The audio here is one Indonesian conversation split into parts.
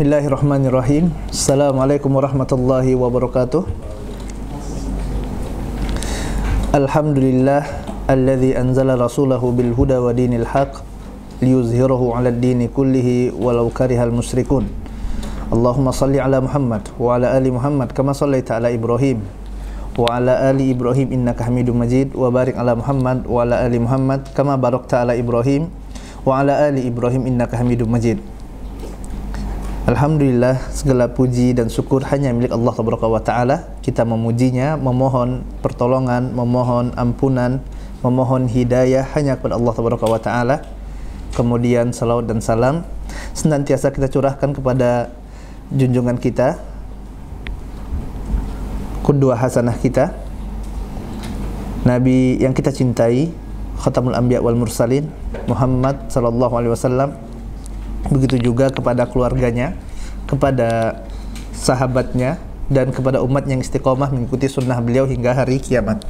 Bismillahirrahmanirrahim. Assalamualaikum warahmatullahi wabarakatuh. Alhamdulillah alladzi anzala rasulahu bil huda wa dinil haq liyuzhirahu 'alad dini kullihi walau karihal musyrikun. Allahumma shalli ala Muhammad wa ala ali Muhammad kama shallaita ala Ibrahim wa ala ali Ibrahim innaka Hamidum Majid wa barik ala Muhammad wa ala ali Muhammad kama barakta ala Ibrahim wa ala ali Ibrahim innaka Hamidum Majid. Alhamdulillah, segala puji dan syukur hanya milik Allah Tabaraka wa Ta'ala. Kita memujinya, memohon pertolongan, memohon ampunan, memohon hidayah hanya kepada Allah Tabaraka wa Ta'ala. Kemudian salawat dan salam senantiasa kita curahkan kepada junjungan kita, qudwah hasanah kita, Nabi yang kita cintai, Khatamul Anbiya wal Mursalin, Muhammad sallallahu alaihi wasallam. Begitu juga kepada keluarganya, kepada sahabatnya, dan kepada umat yang istiqomah mengikuti sunnah beliau hingga hari kiamat.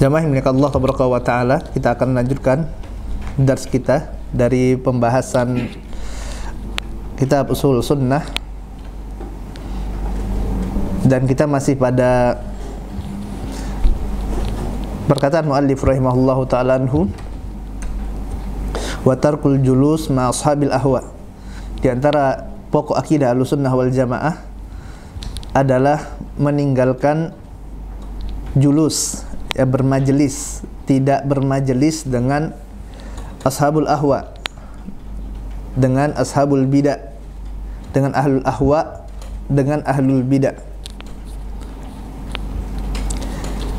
Jamaah yang dimuliakan Allah Tabaraka wa Ta'ala, kita akan melanjutkan dars kita dari pembahasan kitab Ushul Sunnah, dan kita masih pada perkataan muallif rahimahullahu ta'ala anhu, wa tarkul julus ma ashabil ahwa. Di antara pokok akidah Ahlussunnah wal Jamaah adalah meninggalkan julus, ya, bermajelis, tidak bermajelis dengan ashabul ahwa, dengan ashabul bidah, dengan ahlul ahwa, dengan ahlul bidah.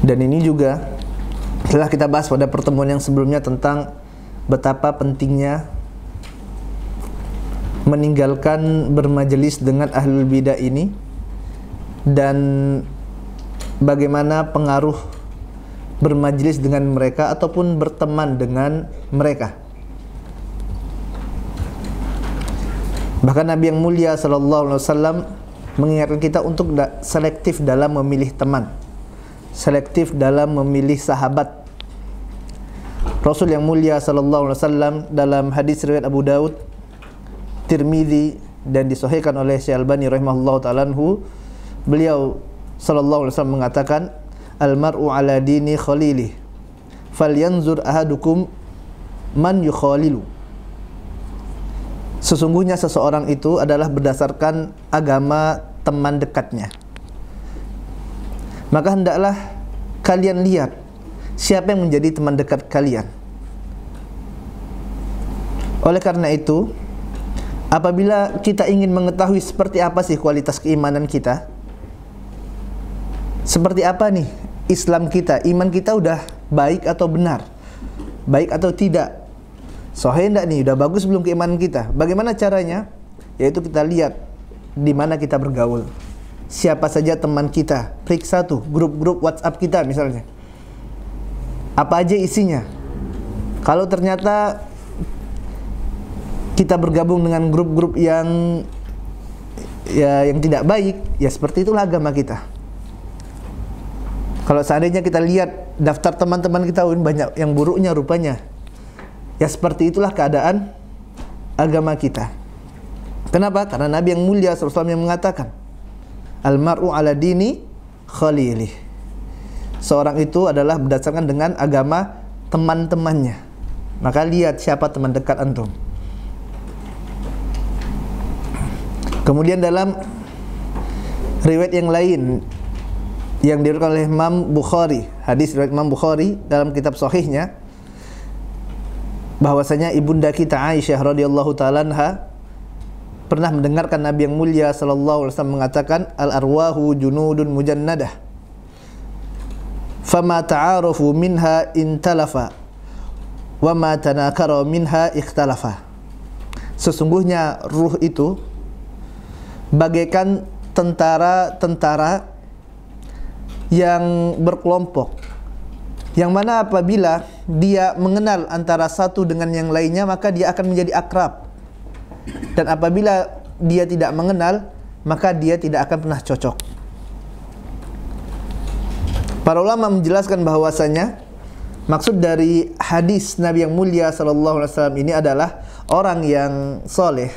Dan ini juga telah kita bahas pada pertemuan yang sebelumnya tentang betapa pentingnya meninggalkan bermajelis dengan ahlul bidah ini, dan bagaimana pengaruh bermajelis dengan mereka ataupun berteman dengan mereka. Bahkan Nabi yang mulia sallallahu alaihi wasallam mengingatkan kita untuk selektif dalam memilih teman, selektif dalam memilih sahabat. Rasul yang mulia sallallahu alaihi wasallam dalam hadis riwayat Abu Daud, Tirmidzi, dan disahihkan oleh Syekh Albani rahimahullahu ta'ala anhu, beliau sallallahu alaihi wasallam mengatakan, al-mar'u ala dini khalilih falyanzur ahadukum man yukhalilu. Sesungguhnya seseorang itu adalah berdasarkan agama teman dekatnya. Maka hendaklah kalian lihat siapa yang menjadi teman dekat kalian. Oleh karena itu, apabila kita ingin mengetahui seperti apa sih kualitas keimanan kita, seperti apa nih Islam kita, iman kita udah baik atau benar, baik atau tidak, sahih enggak nih, udah bagus belum keimanan kita? Bagaimana caranya? Yaitu kita lihat di mana kita bergaul, siapa saja teman kita. Periksa tuh grup-grup WhatsApp kita misalnya, apa aja isinya. Kalau ternyata kita bergabung dengan grup-grup yang tidak baik, ya seperti itulah agama kita. Kalau seandainya kita lihat daftar teman-teman kita banyak yang buruknya rupanya, ya seperti itulah keadaan agama kita. Kenapa? Karena Nabi yang mulia SAW yang mengatakan, al-mar'u ala dini khalilih. Seorang itu adalah berdasarkan dengan agama teman-temannya. Maka lihat siapa teman dekat antum. Kemudian dalam riwayat yang lain yang diriwayatkan oleh Imam Bukhari, hadis riwayat Imam Bukhari dalam kitab sahihnya, bahwasanya ibunda kita Aisyah radhiyallahu taala anha pernah mendengarkan Nabi yang mulia sallallahu alaihi wasallam mengatakan, al-arwahu junudun mujannadah fama ta'arufu minha intalafa wa ma tanakara minha ikhtalafa. Sesungguhnya ruh itu bagaikan tentara-tentara yang berkelompok, yang mana apabila dia mengenal antara satu dengan yang lainnya, maka dia akan menjadi akrab, dan apabila dia tidak mengenal, maka dia tidak akan pernah cocok. Para ulama menjelaskan bahwasanya maksud dari hadis Nabi yang mulia sallallahu alaihi wasallam ini adalah orang yang soleh,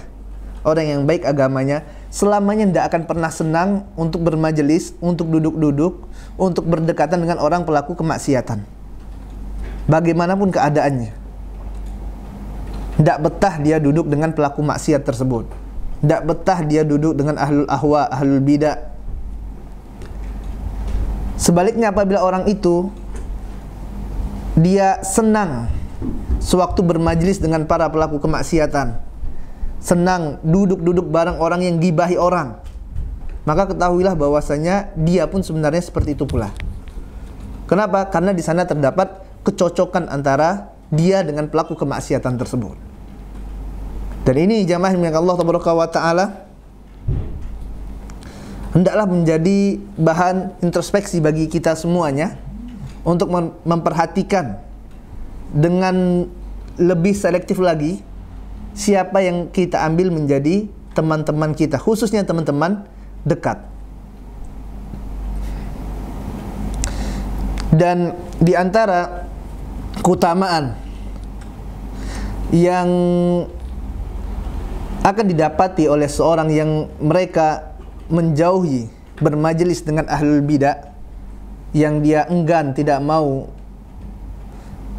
orang yang baik agamanya, selamanya tidak akan pernah senang untuk bermajelis, untuk duduk-duduk, untuk berdekatan dengan orang pelaku kemaksiatan. Bagaimanapun keadaannya, tidak betah dia duduk dengan pelaku maksiat tersebut, tidak betah dia duduk dengan ahlul ahwa, ahlul bidah. Sebaliknya, apabila orang itu dia senang sewaktu bermajelis dengan para pelaku kemaksiatan, senang duduk-duduk bareng orang yang gibahi orang, maka ketahuilah bahwasanya dia pun sebenarnya seperti itu pula. Kenapa? Karena di sana terdapat kecocokan antara dia dengan pelaku kemaksiatan tersebut. Dan ini jamaah yang Allah Taala hendaklah menjadi bahan introspeksi bagi kita semuanya untuk memperhatikan dengan lebih selektif lagi siapa yang kita ambil menjadi teman-teman kita, khususnya teman-teman dekat. Dan di antara keutamaan yang akan didapati oleh seorang yang mereka menjauhi bermajelis dengan ahlul bidah, yang dia enggan tidak mau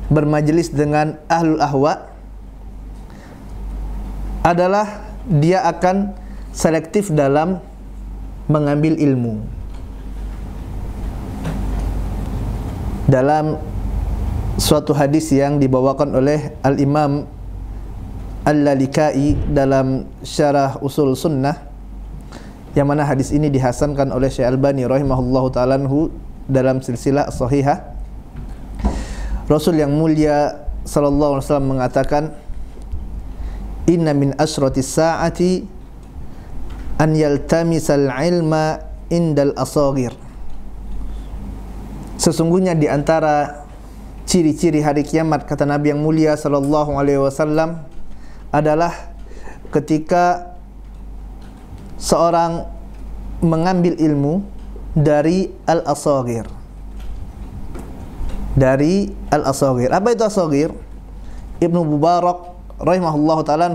bermajelis dengan ahlul ahwa, adalah dia akan selektif dalam mengambil ilmu. Dalam suatu hadis yang dibawakan oleh Al-Imam Al-Lalikai dalam Syarah Usul Sunnah, yang mana hadis ini dihasankan oleh Syekh Albani rahimahullahu ta'ala dalam silsilah sahihah, Rasul yang mulia sallallahu alaihi wasallam mengatakan, inna min asratis sa'ati an yaltamisal ilma indal asagir. Sesungguhnya di antara ciri-ciri hari kiamat, kata Nabi yang mulia sallallahu alaihi wasallam, adalah ketika seorang mengambil ilmu dari al-asagir. Dari al-asagir. Apa itu asagir? Ibnu Mubarak rahimahullahu ta'ala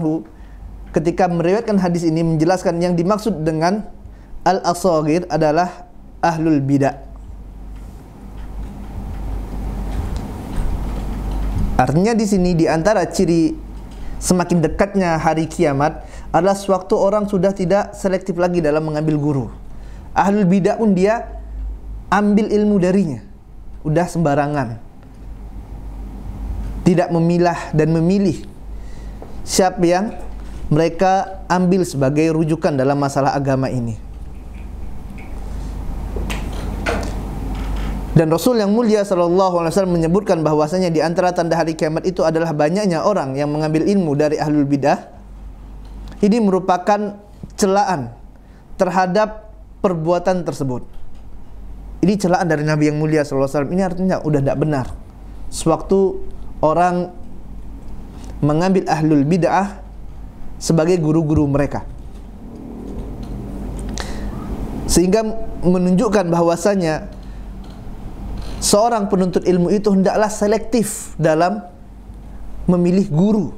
ketika meriwayatkan hadis ini menjelaskan yang dimaksud dengan al-asagir adalah ahlul bidah. Artinya di sini di antara ciri semakin dekatnya hari kiamat adalah sewaktu orang sudah tidak selektif lagi dalam mengambil guru. Ahlul bidah pun dia ambil ilmu darinya, udah sembarangan, tidak memilah dan memilih siapa yang mereka ambil sebagai rujukan dalam masalah agama ini. Dan Rasul yang mulia sallallahu alaihi wasallam menyebutkan bahwasanya di antara tanda hari kiamat itu adalah banyaknya orang yang mengambil ilmu dari ahlul bidah. Ini merupakan celaan terhadap perbuatan tersebut. Ini celaan dari Nabi yang mulia sallallahu alaihi wasallam. Ini artinya udah tidak benar sewaktu orang mengambil ahlul bid'ah sebagai guru-guru mereka, sehingga menunjukkan bahwasanya seorang penuntut ilmu itu hendaklah selektif dalam memilih guru.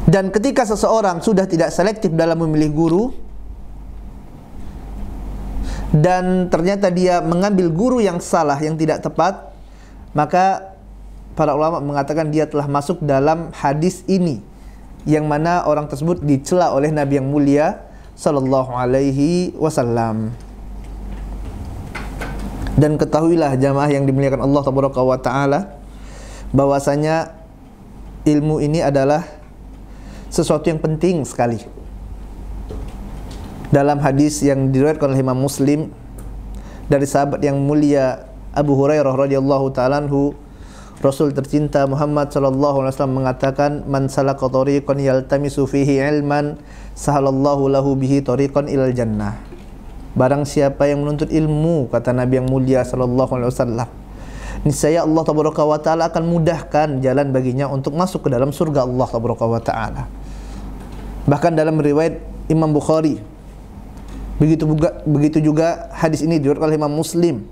Dan ketika seseorang sudah tidak selektif dalam memilih guru dan ternyata dia mengambil guru yang salah, yang tidak tepat, maka para ulama mengatakan dia telah masuk dalam hadis ini, yang mana orang tersebut dicela oleh Nabi yang mulia sallallahu alaihi wasallam. Dan ketahuilah jamaah yang dimuliakan Allah Taala, bahwasanya ilmu ini adalah sesuatu yang penting sekali. Dalam hadis yang diriwayatkan oleh Imam Muslim dari sahabat yang mulia Abu Hurairah radhiyallahu ta'ala anhu, Rasul tercinta Muhammad sallallahu alaihi wasallam mengatakan, man salaka tariqan yaltamisu fihi ilman sahalallahu lahu bihi tariqan ilal jannah. Barang siapa yang menuntut ilmu, kata Nabi yang mulia sallallahu alaihi wasallam, niscaya Allah Taala akan mudahkan jalan baginya untuk masuk ke dalam surga Allah Taala. Bahkan dalam riwayat Imam Bukhari, begitu juga hadis ini diriwayatkan oleh Imam Muslim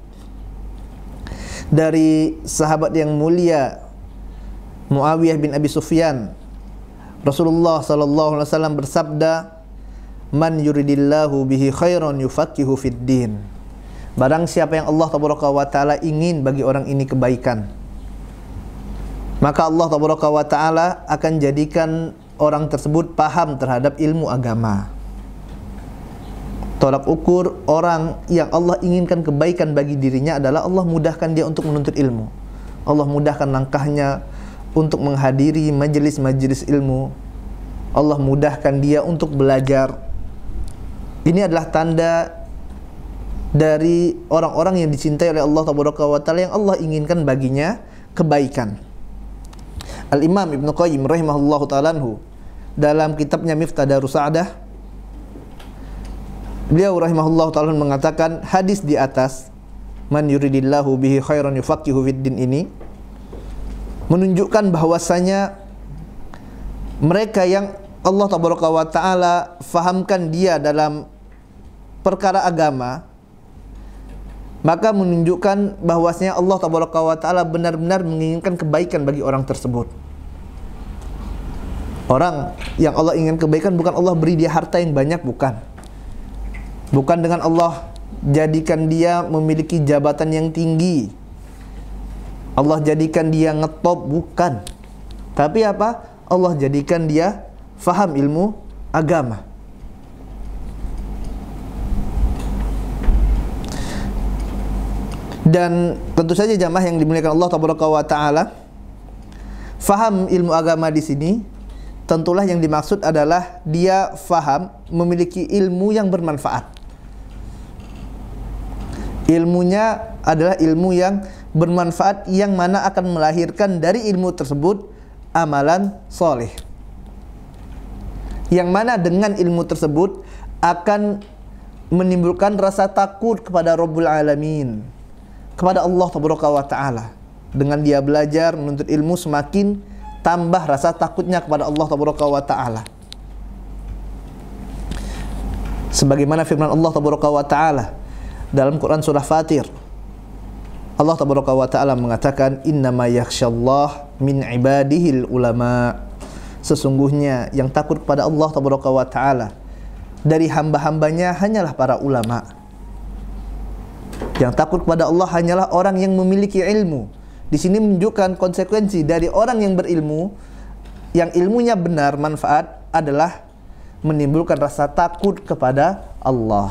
dari sahabat yang mulia Muawiyah bin Abi Sufyan Rasulullah sallallahu alaihi wasallam bersabda, "Man yuridillahu bihi khairan yufaqihu fid din." Barang siapa yang Allah tabaraka wa taala ingin bagi orang ini kebaikan, maka Allah tabaraka wa taala akan jadikan orang tersebut paham terhadap ilmu agama. Tolak ukur orang yang Allah inginkan kebaikan bagi dirinya adalah Allah mudahkan dia untuk menuntut ilmu. Allah mudahkan langkahnya untuk menghadiri majelis-majelis ilmu. Allah mudahkan dia untuk belajar. Ini adalah tanda dari orang-orang yang dicintai oleh Allah Tabaraka wa Ta'ala, yang Allah inginkan baginya kebaikan. Al-Imam Ibnu Qayyim rahimahullahu ta'ala dalam kitabnya Miftah Darus Sa'adah, beliau rahimahullahu ta'ala mengatakan, hadis di atas, "Man yuridillahu bihi khairan yufaqihu fid din" ini menunjukkan bahwasanya mereka yang Allah Tabaraka wa Ta'ala fahamkan dia dalam perkara agama, maka menunjukkan bahwasanya Allah Tabaraka wa Ta'ala benar-benar menginginkan kebaikan bagi orang tersebut. Orang yang Allah ingin kebaikan, bukan Allah beri dia harta yang banyak, bukan. Bukan dengan Allah jadikan dia memiliki jabatan yang tinggi, Allah jadikan dia ngetop, bukan. Tapi apa? Allah jadikan dia faham ilmu agama. Dan tentu saja jamaah yang dimuliakan Allah Tabaraka wa Ta'ala, faham ilmu agama di sini tentulah yang dimaksud adalah dia faham, memiliki ilmu yang bermanfaat. Ilmunya adalah ilmu yang bermanfaat, yang mana akan melahirkan dari ilmu tersebut amalan soleh, yang mana dengan ilmu tersebut akan menimbulkan rasa takut kepada Rabbul Alamin, kepada Allah Tabaraka wa Ta'ala. Dengan dia belajar menuntut ilmu, semakin tambah rasa takutnya kepada Allah Tabaraka wa Ta'ala. Sebagaimana firman Allah Tabaraka wa Ta'ala dalam Quran surah Fatir, Allah Tabaraka wa Ta'ala mengatakan, "Innama yakhshallah min ibadihil ulama." Sesungguhnya yang takut kepada Allah Tabaraka wa Ta'ala dari hamba-hambanya hanyalah para ulama. Yang takut kepada Allah hanyalah orang yang memiliki ilmu. Di sini menunjukkan konsekuensi dari orang yang berilmu, yang ilmunya benar, manfaat, adalah menimbulkan rasa takut kepada Allah.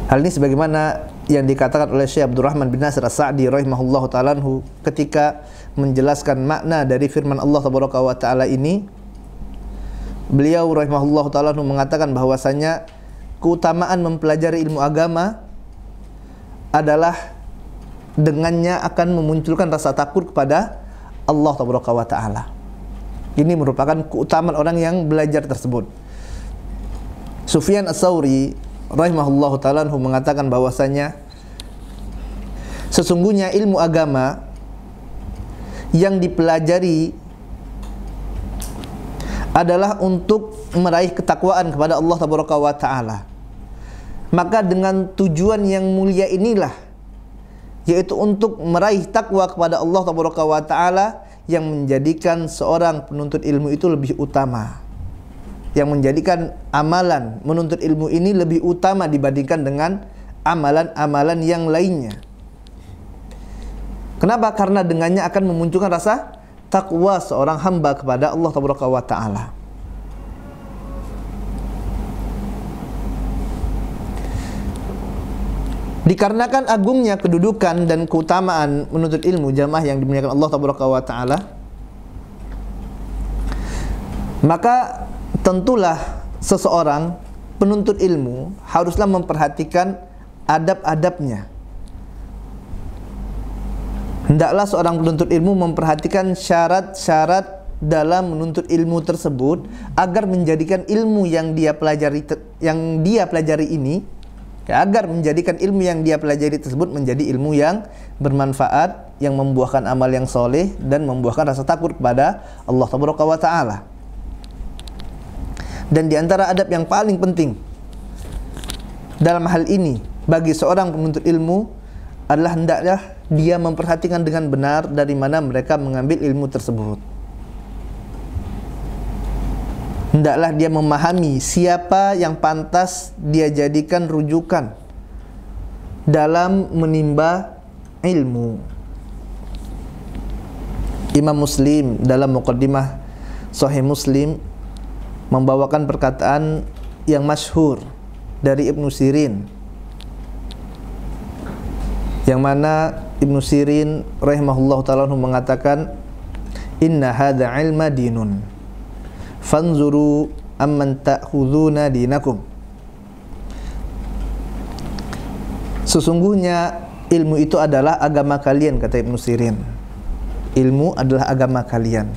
Hal ini sebagaimana yang dikatakan oleh Syekh Abdurrahman bin Nasir As-Sa'di rahimahullahu ta'ala ketika menjelaskan makna dari firman Allah Tabaraka wa Ta'ala ini. Beliau rahimahullahu ta'ala mengatakan bahwasanya keutamaan mempelajari ilmu agama adalah dengannya akan memunculkan rasa takut kepada Allah Tabaraka wa Ta'ala. Ini merupakan keutamaan orang yang belajar tersebut. Sufyan Ats-Tsauri rahimahullahu ta'ala mengatakan bahwasanya sesungguhnya ilmu agama yang dipelajari adalah untuk meraih ketakwaan kepada Allah Tabaraka wa Ta'ala. Maka dengan tujuan yang mulia inilah, yaitu untuk meraih takwa kepada Allah Tabaraka wa Ta'ala, yang menjadikan seorang penuntut ilmu itu lebih utama, yang menjadikan amalan menuntut ilmu ini lebih utama dibandingkan dengan amalan-amalan yang lainnya. Kenapa? Karena dengannya akan memunculkan rasa takwa seorang hamba kepada Allah Tabaraka wa Ta'ala. Dikarenakan agungnya kedudukan dan keutamaan menuntut ilmu, jamaah yang dimuliakan Allah Tabaraka wa Ta'ala, maka tentulah seseorang penuntut ilmu haruslah memperhatikan adab-adabnya. Hendaklah seorang penuntut ilmu memperhatikan syarat-syarat dalam menuntut ilmu tersebut, agar menjadikan ilmu yang dia pelajari ini, agar menjadikan ilmu yang dia pelajari tersebut menjadi ilmu yang bermanfaat, yang membuahkan amal yang soleh dan membuahkan rasa takut kepada Allah Tabaraka wa Ta'ala. Dan di antara adab yang paling penting dalam hal ini bagi seorang penuntut ilmu adalah hendaklah dia memperhatikan dengan benar dari mana mereka mengambil ilmu tersebut. hendaklah dia memahami siapa yang pantas dia jadikan rujukan dalam menimba ilmu. Imam Muslim dalam muqaddimah Sahih Muslim membawakan perkataan yang masyhur dari Ibnu Sirin, yang mana Ibnu Sirin rahimahullah ta'ala mengatakan, inna hadha ilma dinun fanzuru amman ta'khuduna dinakum. Sesungguhnya ilmu itu adalah agama kalian, kata Ibnu Sirin. Ilmu adalah agama kalian,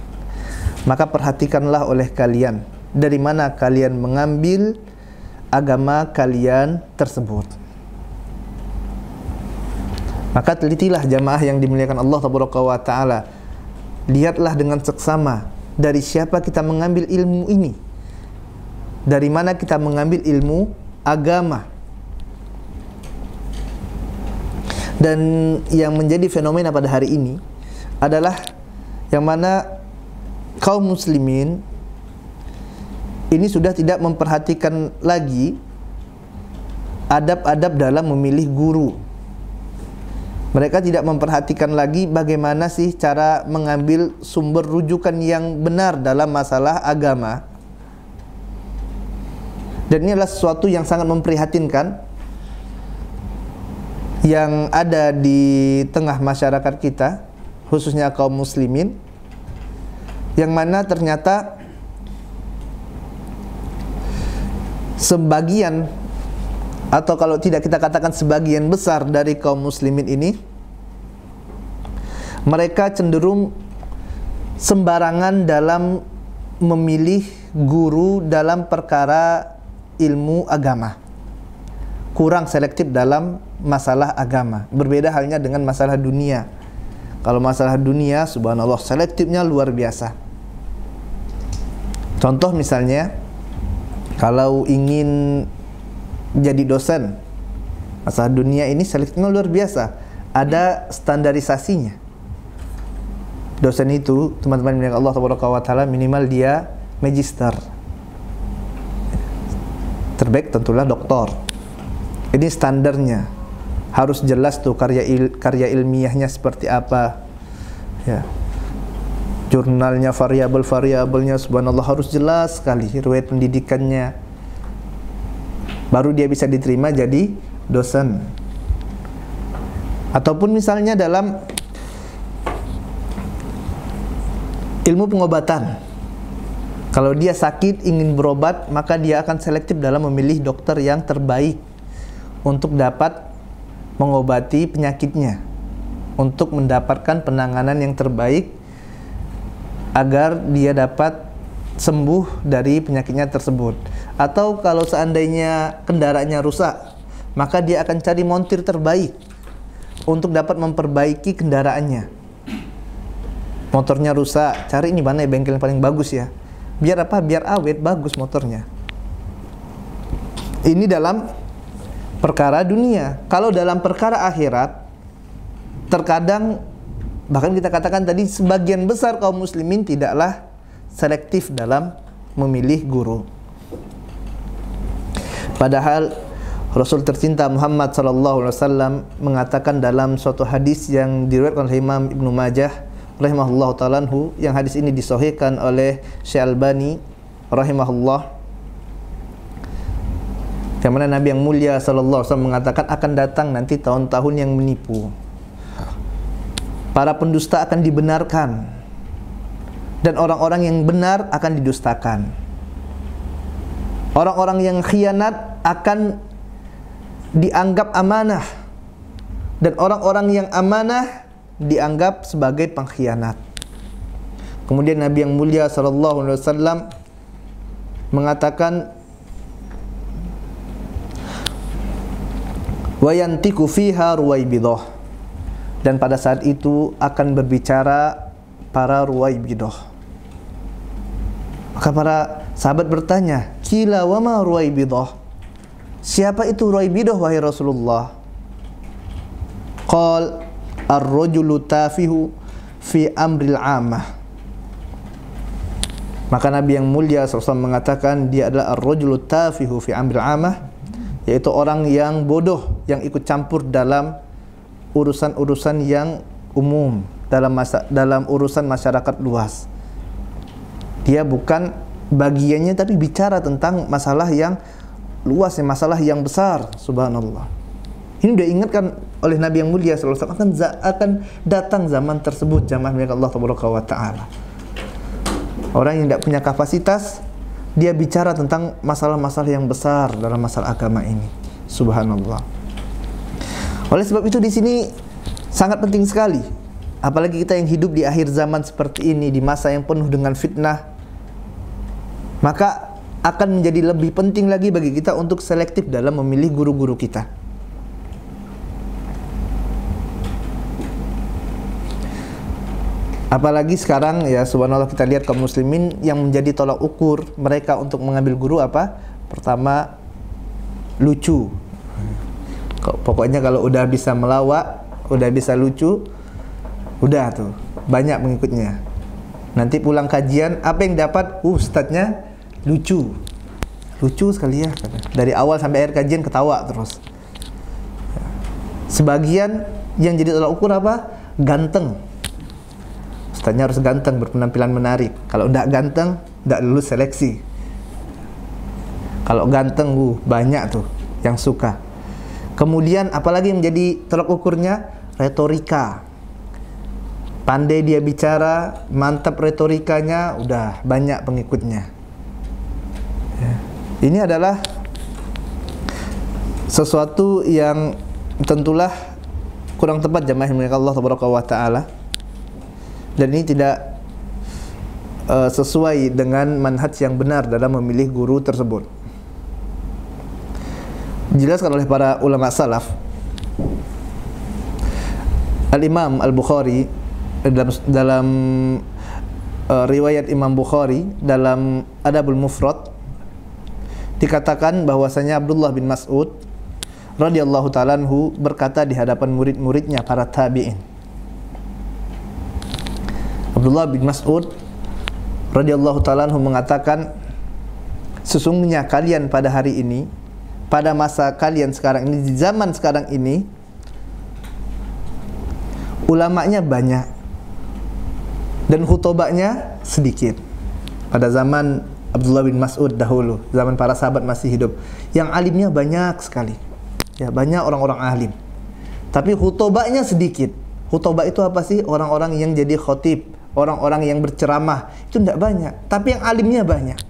maka perhatikanlah oleh kalian dari mana kalian mengambil agama kalian tersebut. Maka telitilah jamaah yang dimuliakan Allah tabaraka wa taala. Lihatlah dengan seksama dari siapa kita mengambil ilmu ini, dari mana kita mengambil ilmu agama. Dan yang menjadi fenomena pada hari ini adalah yang mana kaum muslimin ini sudah tidak memperhatikan lagi adab-adab dalam memilih guru. Mereka tidak memperhatikan lagi bagaimana sih cara mengambil sumber rujukan yang benar dalam masalah agama. Dan ini adalah sesuatu yang sangat memprihatinkan yang ada di tengah masyarakat kita, khususnya kaum muslimin, yang mana ternyata sebagian, atau kalau tidak kita katakan sebagian besar dari kaum muslimin ini, mereka cenderung sembarangan dalam memilih guru dalam perkara ilmu agama, kurang selektif dalam masalah agama. Berbeda halnya dengan masalah dunia. Kalau masalah dunia, subhanallah, selektifnya luar biasa. Contoh misalnya, kalau ingin jadi dosen, masalah dunia ini selektifnya luar biasa. Ada standarisasinya. Dosen itu, teman-teman yang Allah Taala, minimal dia magister. Terbaik tentulah doktor. Ini standarnya. Harus jelas tuh karya ilmiahnya seperti apa. Ya. Jurnalnya, variabel-variabelnya, subhanallah, harus jelas sekali riwayat pendidikannya. Baru dia bisa diterima jadi dosen. Ataupun misalnya dalam ilmu pengobatan, kalau dia sakit ingin berobat, maka dia akan selektif dalam memilih dokter yang terbaik untuk dapat mengobati penyakitnya, untuk mendapatkan penanganan yang terbaik agar dia dapat sembuh dari penyakitnya tersebut. Atau kalau seandainya kendaraannya rusak, maka dia akan cari montir terbaik untuk dapat memperbaiki kendaraannya. Motornya rusak, cari ini mana bengkel yang paling bagus ya. Biar apa? Biar awet, bagus motornya. Ini dalam perkara dunia. Kalau dalam perkara akhirat, terkadang bahkan kita katakan tadi, sebagian besar kaum muslimin tidaklah selektif dalam memilih guru. Padahal Rasul tercinta Muhammad SAW mengatakan dalam suatu hadis yang diriwayatkan oleh Imam Ibnu Majah rahimahullah ta'ala, yang hadis ini disahihkan oleh Syekh Albani rahimahullah, yang mana Nabi yang mulia SAW mengatakan akan datang nanti tahun-tahun yang menipu. Para pendusta akan dibenarkan dan orang-orang yang benar akan didustakan. Orang-orang yang khianat akan dianggap amanah dan orang-orang yang amanah dianggap sebagai pengkhianat. Kemudian Nabi yang mulia SAW mengatakan, wa yantiku fiha ruwaibidah, dan pada saat itu akan berbicara para ruwaibidah. Maka para sahabat bertanya, kila wa ma ruwaibidah, siapa itu ruwaibidah wahai Rasulullah? Qal ar-rajulu tafihu fi amril amah, Maka Nabi yang mulia SAW mengatakan dia adalah ar-rajulu tafihu fi amril amah, yaitu orang yang bodoh yang ikut campur dalam urusan-urusan yang umum, dalam urusan masyarakat luas. Dia bukan bagiannya tapi bicara tentang masalah yang luas, masalah yang besar. Subhanallah. Ini sudah ingatkan oleh Nabi yang mulia sallallahu alaihi wasallam akan datang zaman tersebut, jamaah milik Allah Taala. Orang yang tidak punya kapasitas, dia bicara tentang masalah-masalah yang besar dalam masalah agama ini. Subhanallah. Oleh sebab itu di sini sangat penting sekali, apalagi kita yang hidup di akhir zaman seperti ini, di masa yang penuh dengan fitnah, maka akan menjadi lebih penting lagi bagi kita untuk selektif dalam memilih guru-guru kita. Apalagi sekarang ya, subhanallah, kita lihat kaum muslimin yang menjadi tolak ukur mereka untuk mengambil guru apa? Pertama, lucu. Pokoknya kalau udah bisa melawak, udah bisa lucu, udah tuh banyak pengikutnya. Nanti pulang kajian, apa yang dapat? Ustadznya lucu. Lucu sekali ya. Dari awal sampai akhir kajian ketawa terus. Sebagian yang jadi tolak ukur apa? Ganteng. Ustadznya harus ganteng, berpenampilan menarik. Kalau tidak ganteng, tidak lulus seleksi. Kalau ganteng, banyak tuh yang suka. Kemudian apalagi yang menjadi tolak ukurnya? Retorika. Pandai dia bicara, mantap retorikanya, udah banyak pengikutnya. Ya. Ini adalah sesuatu yang tentulah kurang tepat, jamaah yang Allah Taala. Dan ini tidak sesuai dengan manhaj yang benar dalam memilih guru tersebut. Dijelaskan oleh para ulama salaf, Al-Imam Al-Bukhari dalam riwayat Imam Bukhari dalam Adabul Mufrad dikatakan bahwasanya Abdullah bin Mas'ud radhiyallahu ta'ala anhu berkata di hadapan murid-muridnya para tabi'in. Abdullah bin Mas'ud radhiyallahu ta'ala anhu mengatakan, sesungguhnya kalian pada hari ini, pada masa kalian sekarang ini, di zaman sekarang ini, ulamanya banyak dan khutobanya sedikit. Pada zaman Abdullah bin Mas'ud dahulu, zaman para sahabat masih hidup, yang alimnya banyak sekali. Ya, banyak orang-orang alim. Tapi khutobanya sedikit. Khutobah itu apa sih? Orang-orang yang jadi khotib, orang-orang yang berceramah, itu tidak banyak, tapi yang alimnya banyak.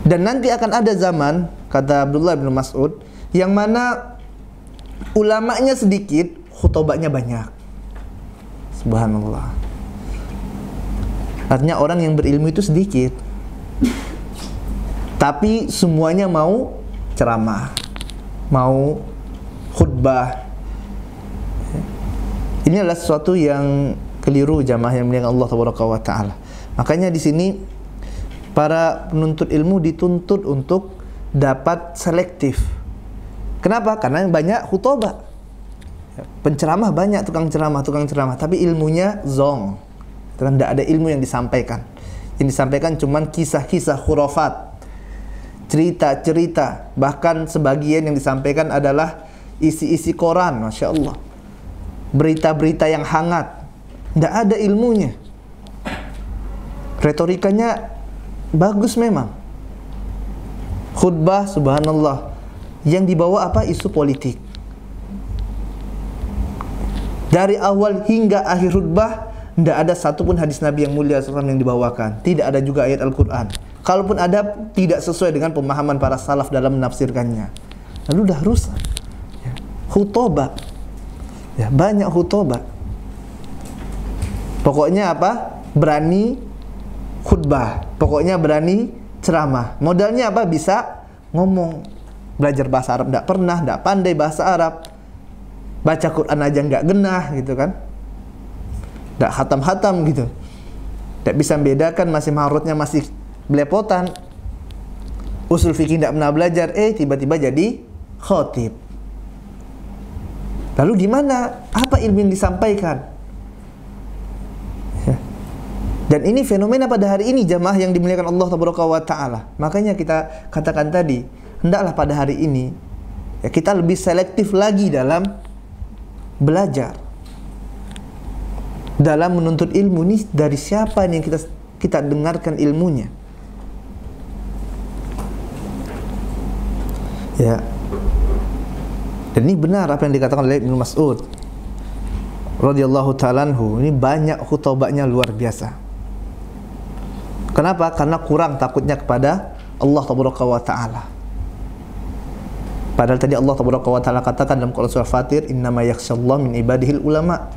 Dan nanti akan ada zaman, kata Abdullah bin Mas'ud, yang mana ulamanya sedikit, khutobahnya banyak. Subhanallah. Artinya orang yang berilmu itu sedikit, tapi semuanya mau ceramah, mau khutbah. Ini adalah sesuatu yang keliru, jamaah yang mulia Allah Taala. Makanya di sini para penuntut ilmu dituntut untuk dapat selektif. Kenapa? Karena banyak khutbah. Penceramah banyak, tukang ceramah, tapi ilmunya zong. Tidak ada ilmu yang disampaikan. Yang disampaikan cuman kisah-kisah khurafat, cerita-cerita. Bahkan sebagian yang disampaikan adalah isi-isi koran, Masya Allah. Berita-berita yang hangat, tidak ada ilmunya. Retorikanya bagus memang. Khutbah, subhanallah, yang dibawa apa? Isu politik. Dari awal hingga akhir khutbah, tidak ada satupun hadis Nabi yang mulia SAW yang dibawakan. Tidak ada juga ayat Al-Quran. Kalaupun ada, tidak sesuai dengan pemahaman para salaf dalam menafsirkannya. Lalu dah rusak. Khutbah. Ya, banyak khutbah. Pokoknya apa? Berani khutbah. Pokoknya berani ceramah. Modalnya apa? Bisa ngomong. Belajar bahasa Arab tidak pernah, tidak pandai bahasa Arab. Baca Quran aja nggak genah gitu kan. Tidak hatam-hatam gitu. Tidak bisa membedakan, masih mahrutnya masih belepotan. Usul fikih tidak pernah belajar, tiba-tiba jadi khotib. Lalu di mana? Apa ilmu yang disampaikan? Ya. Dan ini fenomena pada hari ini jamaah yang dimuliakan Allah Taala. Makanya kita katakan tadi, hendaklah pada hari ini ya kita lebih selektif lagi dalam belajar, dalam menuntut ilmu. Ini dari siapa nih yang kita dengarkan ilmunya? Ya. Dan ini benar apa yang dikatakan oleh Ibnu Mas'ud radhiyallahu ta'ala anhu. Ini banyak khutbahnya luar biasa. Kenapa? Karena kurang takutnya kepada Allah Taala. Padahal tadi Allah Taala katakan dalam Quran surah Fatir, innama yakhshallahu min ibadihil ulama.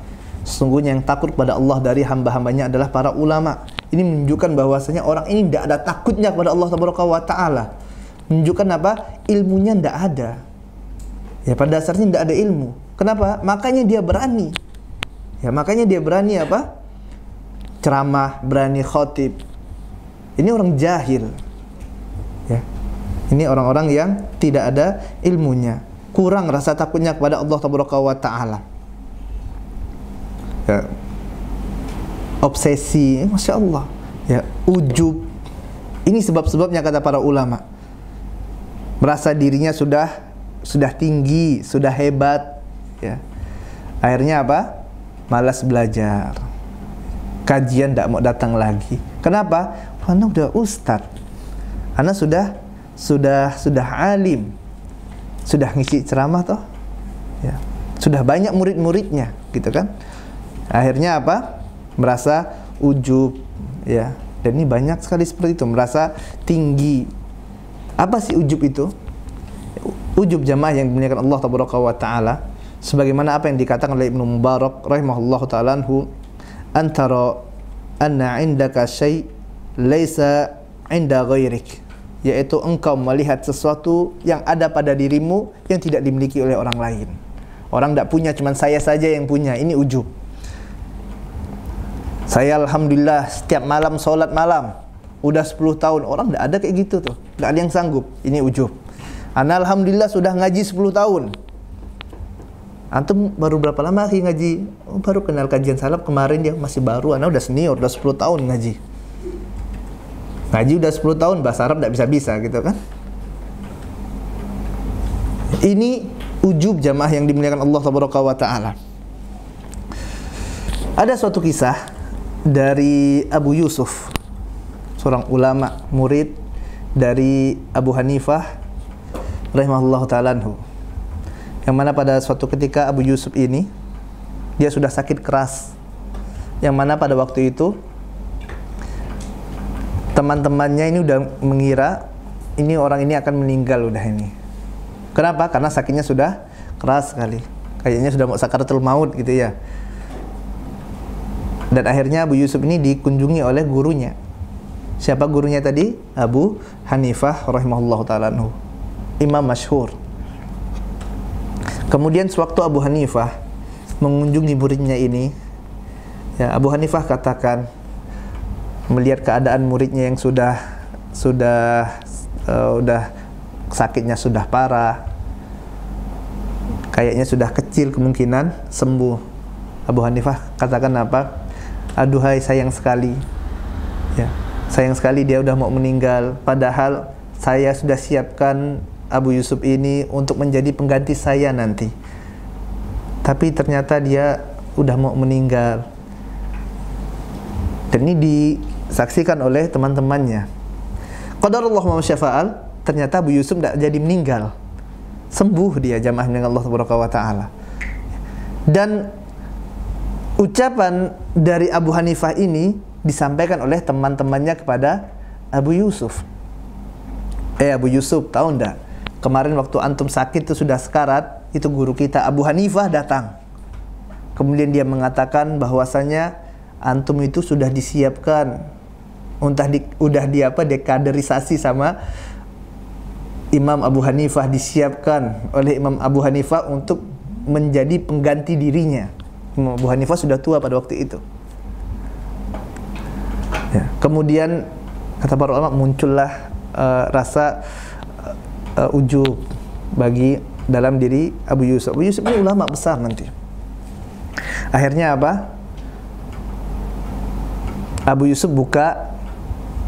Sesungguhnya yang takut kepada Allah dari hamba-hambanya adalah para ulama. Ini menunjukkan bahwasanya orang ini tidak ada takutnya kepada Allah Taala. Menunjukkan apa? Ilmunya tidak ada. Ya, pada dasarnya tidak ada ilmu. Kenapa? Makanya dia berani. Ya, makanya dia berani apa? Ceramah, berani khotib. Ini orang jahil. Ya. Ini orang-orang yang tidak ada ilmunya, kurang rasa takutnya kepada Allah Taala. Ya. Obsesi, Masya Allah. Ya, ujub. Ini sebab-sebabnya kata para ulama. Merasa dirinya sudah tinggi, sudah hebat, ya. Akhirnya apa? Malas belajar. Kajian tidak mau datang lagi. Kenapa? Karena udah ustad. Karena sudah alim. Sudah ngisi ceramah toh. Ya. Sudah banyak murid-muridnya, gitu kan? Akhirnya apa? Merasa ujub, ya. Dan ini banyak sekali seperti itu, merasa tinggi. Apa sih ujub itu? Ujub jamaah yang dimuliakan Allah Taala, sebagaimana apa yang dikatakan oleh Ibnu Mubarak rahimahullahu taala anhu, antara anna indaka syai' laisa inda ghairik, yaitu engkau melihat sesuatu yang ada pada dirimu yang tidak dimiliki oleh orang lain. Orang tidak punya, cuma saya saja yang punya. Ini ujub. Saya alhamdulillah setiap malam sholat malam, udah 10 tahun. Orang tidak ada kayak gitu tuh, tidak ada yang sanggup. Ini ujub. Ana alhamdulillah sudah ngaji 10 tahun. Antum baru berapa lama lagi ngaji? Oh, baru kenal kajian salaf kemarin, dia masih baru. Ana udah senior, udah 10 tahun ngaji. Ngaji udah 10 tahun, bahasa Arab tidak bisa-bisa gitu kan. Ini ujub jamaah yang dimuliakan Allah Taala. Ada suatu kisah dari Abu Yusuf, seorang ulama murid dari Abu Hanifah rahimahullah ta'ala anhu, yang mana pada suatu ketika Abu Yusuf ini dia sudah sakit keras, yang mana pada waktu itu teman-temannya ini udah mengira ini orang ini akan meninggal udah ini. Kenapa? Karena sakitnya sudah keras sekali, kayaknya sudah mau sakaratul maut gitu ya. Dan akhirnya Abu Yusuf ini dikunjungi oleh gurunya. Siapa gurunya tadi? Abu Hanifah rahimahullah ta'ala anhu, imam masyhur. Kemudian sewaktu Abu Hanifah mengunjungi muridnya ini, ya, Abu Hanifah katakan, melihat keadaan muridnya yang sudah sakitnya sudah parah, kayaknya sudah kecil kemungkinan sembuh. Abu Hanifah katakan apa? Aduhai, sayang sekali, ya, sayang sekali dia udah mau meninggal. Padahal saya sudah siapkan Abu Yusuf ini untuk menjadi pengganti saya nanti. Tapi ternyata dia udah mau meninggal. Dan ini disaksikan oleh teman-temannya. Qadarullah wa masyafa'al, ternyata Abu Yusuf tidak jadi meninggal. Sembuh dia, jamaah dengan Allah Taala. Dan ucapan dari Abu Hanifah ini disampaikan oleh teman-temannya kepada Abu Yusuf. Abu Yusuf, tahu enggak? Kemarin waktu antum sakit itu sudah sekarat, itu guru kita Abu Hanifah datang. Kemudian dia mengatakan bahwasanya antum itu sudah disiapkan, udah dekaderisasi sama Imam Abu Hanifah, disiapkan oleh Imam Abu Hanifah untuk menjadi pengganti dirinya. Imam Abu Hanifah sudah tua pada waktu itu. Ya. Kemudian kata para ulama muncullah rasa ujub bagi dalam diri Abu Yusuf. Abu Yusuf ini ulama besar nanti. Akhirnya apa? Abu Yusuf buka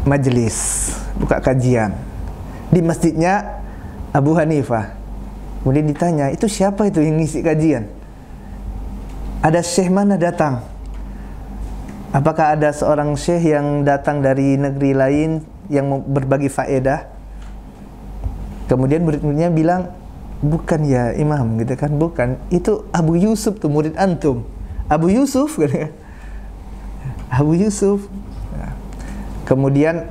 majelis, buka kajian di masjidnya Abu Hanifah. Kemudian ditanya, itu siapa itu yang ngisi kajian? Ada syekh mana datang? Apakah ada seorang syekh yang datang dari negeri lain yang berbagi faedah? Kemudian murid-muridnya bilang, bukan ya imam, gitu kan, bukan. Itu Abu Yusuf tuh, murid antum. Abu Yusuf, gitu kan. Abu Yusuf. Kemudian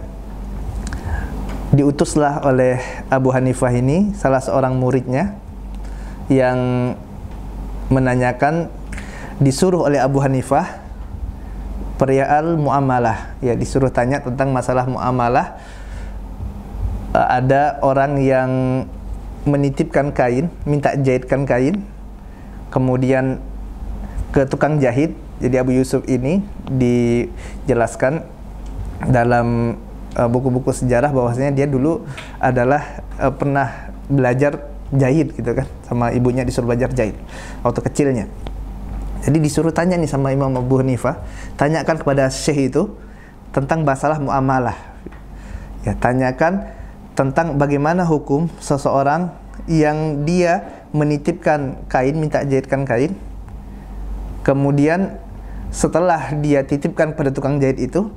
diutuslah oleh Abu Hanifah ini salah seorang muridnya yang menanyakan, disuruh oleh Abu Hanifah perihal muamalah, ya, disuruh tanya tentang masalah muamalah. Ada orang yang menitipkan kain, minta jahitkan kain, kemudian ke tukang jahit. Jadi Abu Yusuf ini dijelaskan dalam buku-buku sejarah bahwasanya dia dulu adalah pernah belajar jahit, gitu kan, sama ibunya disuruh belajar jahit waktu kecilnya. Jadi disuruh tanya nih sama Imam Abu Hanifah, tanyakan kepada syekh itu tentang masalah muamalah. Ya, tanyakan tentang bagaimana hukum seseorang yang dia menitipkan kain, minta jahitkan kain, kemudian setelah dia titipkan pada tukang jahit itu,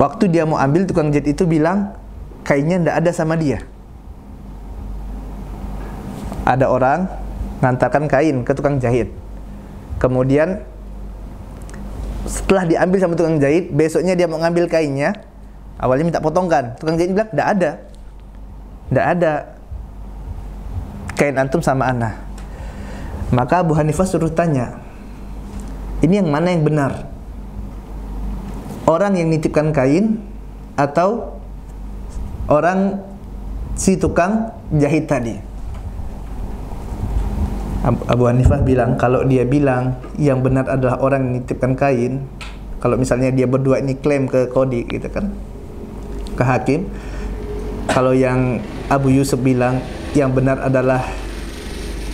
waktu dia mau ambil, tukang jahit itu bilang kainnya tidak ada sama dia. Ada orang ngantarkan kain ke tukang jahit, kemudian setelah diambil sama tukang jahit, besoknya dia mau ngambil kainnya, awalnya minta potongkan, tukang jahit bilang tidak ada kain antum sama ana. Maka Abu Hanifah suruh tanya, ini yang mana yang benar? Orang yang nitipkan kain atau orang si tukang jahit tadi? Abu Hanifah bilang, kalau dia bilang yang benar adalah orang yang nitipkan kain, kalau misalnya dia berdua ini klaim ke kodi, gitu kan, ke hakim, kalau yang Abu Yusuf bilang yang benar adalah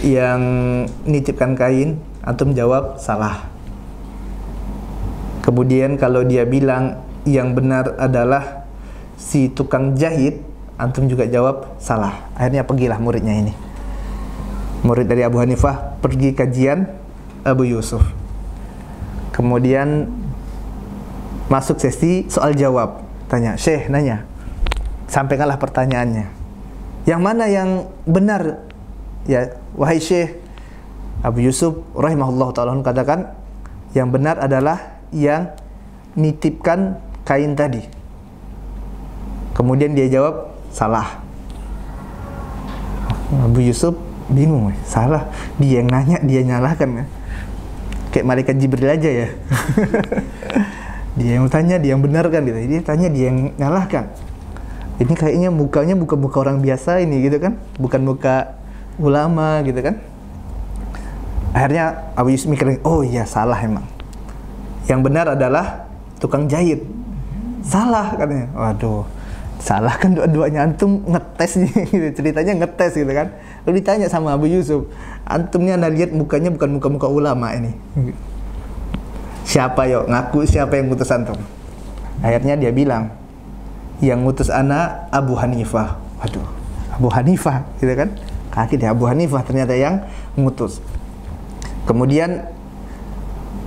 yang nitipkan kain, antum jawab salah. Kemudian kalau dia bilang yang benar adalah si tukang jahit, antum juga jawab salah. Akhirnya pergilah muridnya ini, murid dari Abu Hanifah, pergi kajian Abu Yusuf. Kemudian masuk sesi soal jawab. Tanya, syekh nanya, sampaikanlah pertanyaannya, yang mana yang benar? Ya, wahai syekh, Abu Yusuf rahimahullah ta'ala katakan, yang benar adalah yang nitipkan kain tadi. Kemudian dia jawab salah. Abu Yusuf bingung, salah, dia yang nanya, dia nyalahkan, ya. Kayak malaikat Jibril aja, ya. Dia yang tanya, dia yang benarkan, gitu. Dia tanya, dia yang nyalahkan. Ini kayaknya mukanya muka orang biasa ini, gitu kan, bukan muka ulama, gitu kan. Akhirnya Abu Yusuf mikir, oh iya salah emang, yang benar adalah tukang jahit. Salah katanya. Waduh, salah kan dua-duanya, antum ngetes nih, gitu. Ceritanya ngetes, gitu kan. Lalu ditanya sama Abu Yusuf, antum ini anda lihat mukanya bukan muka-muka ulama ini. Siapa yuk, ngaku siapa yang ngutus antum? Akhirnya dia bilang, yang ngutus ana Abu Hanifah. Waduh, Abu Hanifah, gitu kan. Kaki dia Abu Hanifah ternyata yang ngutus. Kemudian